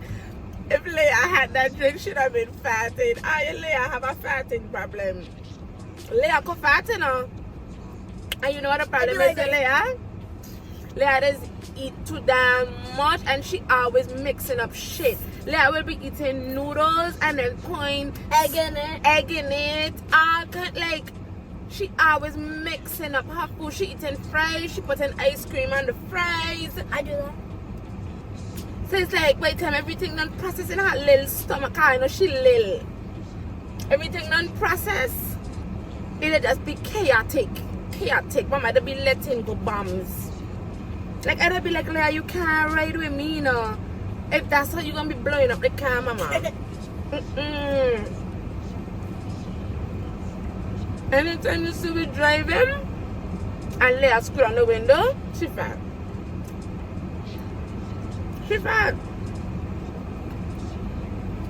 If Leia had that drink, she'd have been fatting. Leia have a fatting problem. Leia could fat, you know. And you know what the problem is, Leia? Leia does eat too damn much and she always mixing up shit. Leia will be eating noodles and then pouring egg in it. Like, she always mixing up her food. She eating fries, she putting ice cream on the fries. I do that. So it's like by the time everything done process in her little stomach, I know she little. Everything done process. It'll just be chaotic. Mama, they'll be letting go bombs. Like, I'd be like, Leia, you can't ride with me, you know. If that's how you're gonna be blowing up the car, mama. Anytime you see me driving and Leia screw on the window, she fat.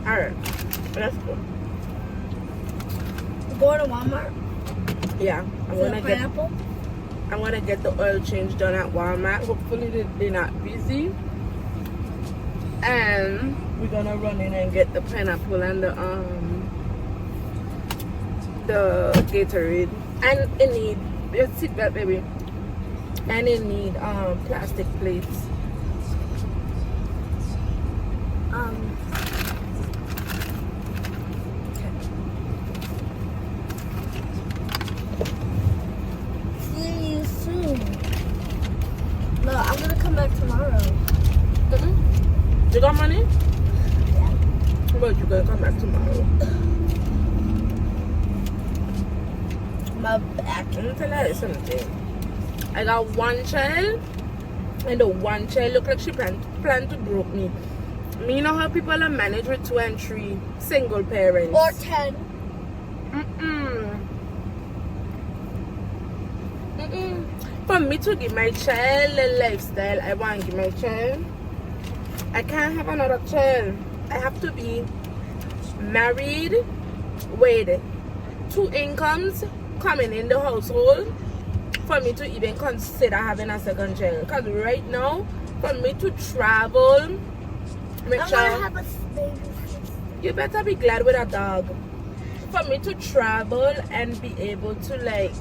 Alright, let's go. Go to Walmart. Yeah, I'm gonna get the oil change done at Walmart. Hopefully they're not busy. And we're gonna run in and get the pineapple and the Gatorade. And it need your seatbelt, baby. And it need plastic plates. See you soon. No, I'm gonna come back tomorrow. You got money? Yeah. But you gonna come back tomorrow. My back. Let me tell you something. I got one child, and the one child look like she plan to broke me. You know how people are managed with 2 and 3 single parents? Or 10. For me to give my child the lifestyle I want to give my child, I can't have another child. I have to be married with 2 incomes coming in the household for me to even consider having a second child. Because right now, for me to travel, make I sure want to have a baby sister. you better be glad with a dog. For me to travel and be able to like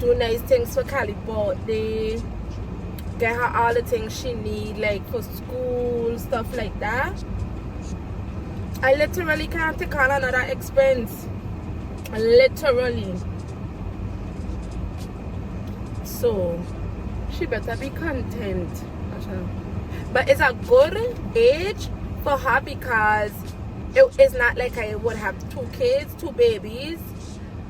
do nice things for Cali's birthday, get her all the things she need like for school, stuff like that. I literally can't take on another expense. Literally. So she better be content. But it's a good age for her because it's not like I would have 2 kids, 2 babies.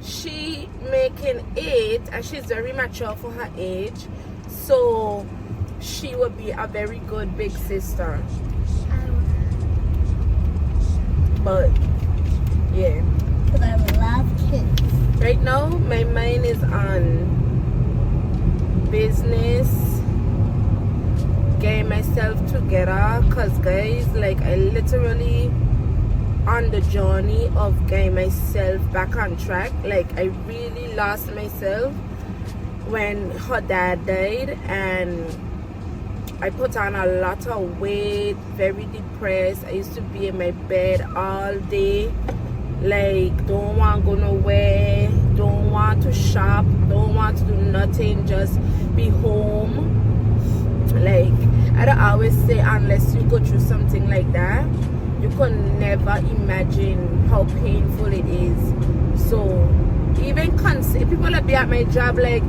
She making 8 and she's very mature for her age. So she would be a very good big sister. But yeah. Because I love kids. Right now my mind is on business, getting myself together, because guys, like I literally on the journey of getting myself back on track. Like I really lost myself when her dad died, and I put on a lot of weight, very depressed. I used to be in my bed all day, like don't want to go nowhere, don't want to shop, don't want to do nothing, just be home. Like I don't always say, unless you go through something like that, you could never imagine how painful it is. So even people that be at my job like,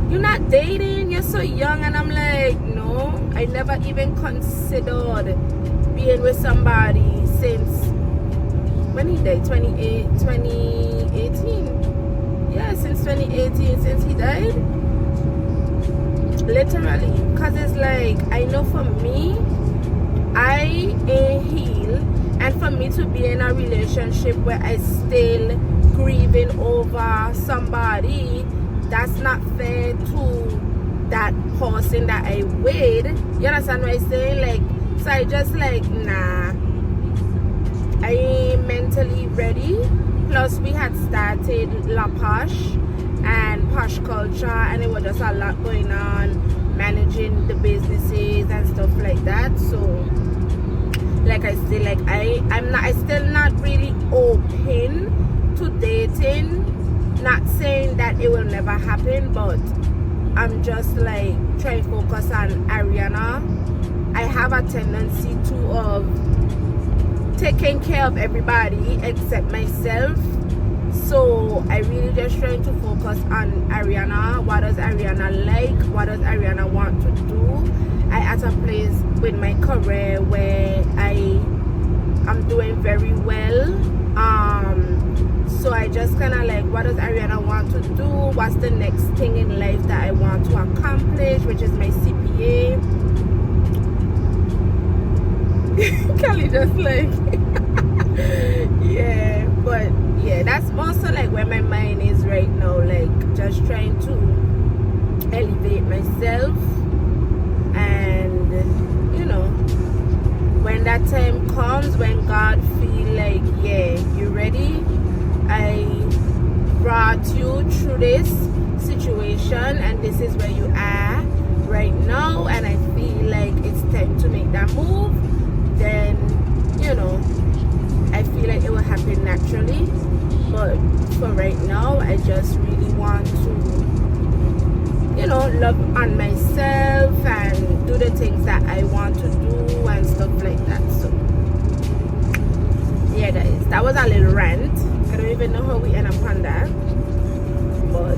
you're not dating, you're so young, and I'm like, no, I never even considered being with somebody since when he died, 2018. Yeah, since 2018, since he died, literally. Because it's like, I know for me, I ain't healed, and for me to be in a relationship where I still grieving over somebody, that's not fair to that person that I with. You understand what I'm saying? Like, so I just like, nah, I ain't mentally ready. Plus we had started La Posh and Posh Culture, and it was just a lot going on, managing the businesses and stuff like that. So like I say, like I still not really open to dating. Not saying that it will never happen, but I'm just like trying to focus on Ariana. I have a tendency to of taking care of everybody except myself. So I really just trying to focus on Ariana. What does Ariana like? What does Ariana want to do? I at a place with my career where I'm doing very well. So I just kind of like, what does Ariana want to do? What's the next thing in life that I want to accomplish, which is my CPA. Kelly just like yeah, but yeah, that's also like where my mind is right now, like just trying to elevate myself. And you know, when that time comes, when God feel like, yeah, you ready, I brought you through this situation and this is where you are right now, and I feel like it's time to make that move, then you know, I feel like it will happen naturally. But for right now, I just really want to, you know, love on myself and do the things that I want to do and stuff like that. So yeah guys, that was a little rant. I don't even know how we end up on that, but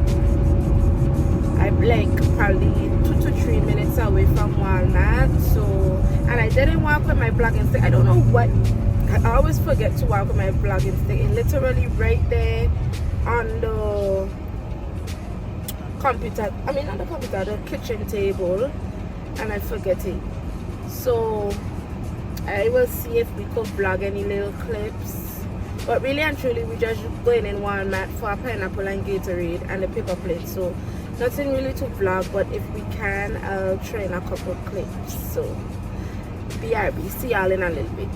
I'm like probably 2 to 3 minutes away from Walnut. So, and I didn't walk with my vlogging stick. I don't know what, I always forget to walk with my vlogging stick. It's literally right there on the computer, I mean not the computer, the kitchen table, and I forget it. So I will see if we could vlog any little clips. But really and truly, we just going in Walmart for a pineapple and Gatorade and a paper plate. So nothing really to vlog, but if we can, I'll try in a couple clips. So BRB, see y'all in a little bit.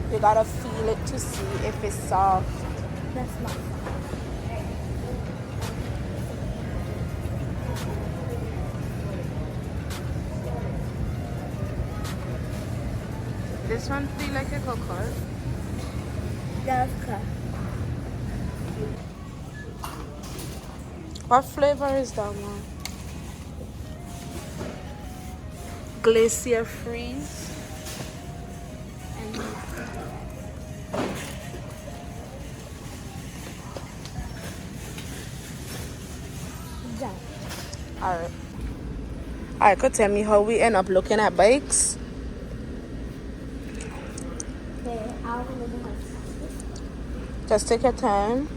You gotta feel it to see if it's soft. That's not. This one feel like a coconut. That's okay. What flavor is that one? Glacier Freeze. Alright, could tell me how we end up looking at bikes. Okay, I'll look at my. Just take your time.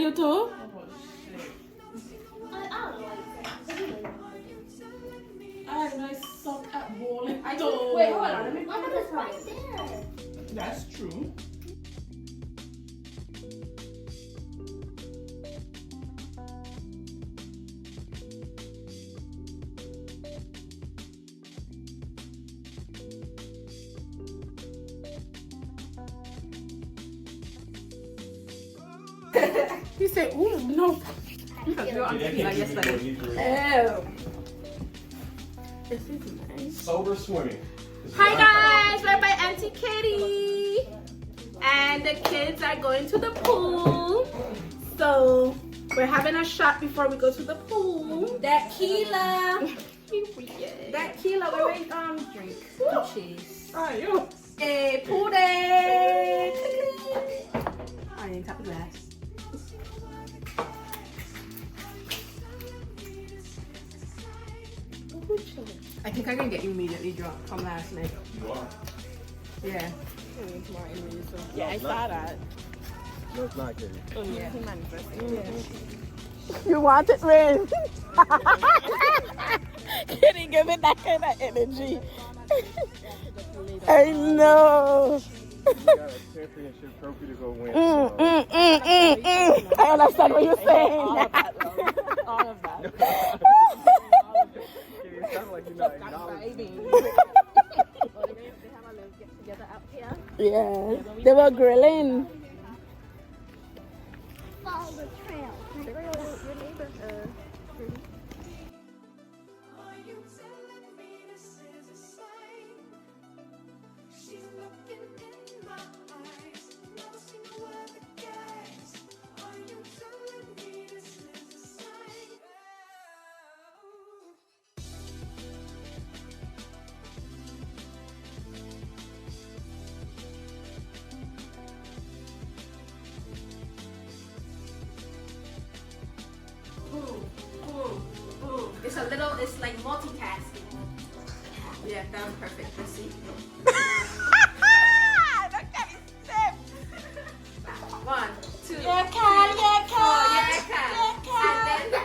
you too? I suck at bowling. Wait, hold on. Let me Look at this right there. That's true. He said, "Ooh, no." Because you're on tequila yesterday. Oh. This is nice. Sober swimming. Hi guys, we're by Auntie Kitty. And the kids are going to the pool. So we're having a shot before we go to the pool. That Keela. That Keela, we're ready drink. Cheese. Ah, you. A pool day. I ain't tap the glass. I think I can get immediately drunk from last night. You are. Yeah. Yeah, I saw that. No, it's not kidding. Oh yeah, he manifested. Yeah. You want it, Rain? Kitty, give it that kind of energy. I know. You got a championship trophy to go win. I understand what you're saying. All of that. It sounds like you're not acknowledging. Yeah, they were grilling. Follow the trail. Are you telling me this is a sign? She's looking in my eyes. Never seen no other guys. Are you telling me this is a sign? It's like multitasking. Yeah, that was perfect. Let's see. Look at me step. 1, 2, Yeah, Cal, yeah, Cal. yeah, and then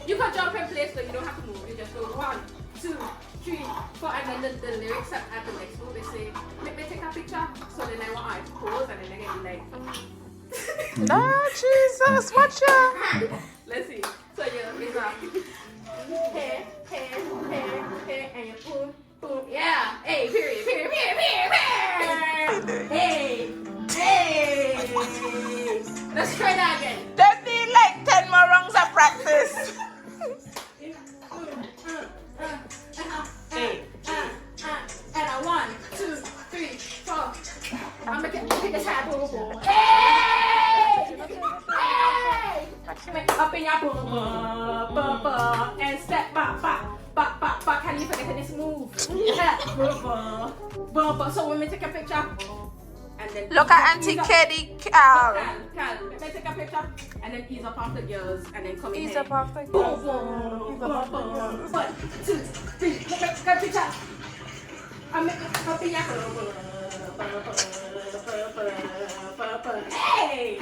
you can jump in place, but you don't have to move. You just go 1, 2, 3, 4, and then the lyrics at the next move they say, "Make me take a picture." So then I want I to pose, and then I get like. Oh, Jesus, watch out. Let's see. So you is up. Hair, and you boom. Yeah. Hey, period. Hey. Let's try that again. That need like 10 more rounds of practice. And a 1, 2, 3, 4. I'm making this happen. Hey! Up in your boom, and step back. Can you forget this move? Yeah. So when we take a picture, and then Look at Auntie Kitty, Cal. Cal, let me take a picture, and then ease up off the girls, and then come in. Ease up off the girls. 1, 2, 3, take a picture. I'm up in your hey!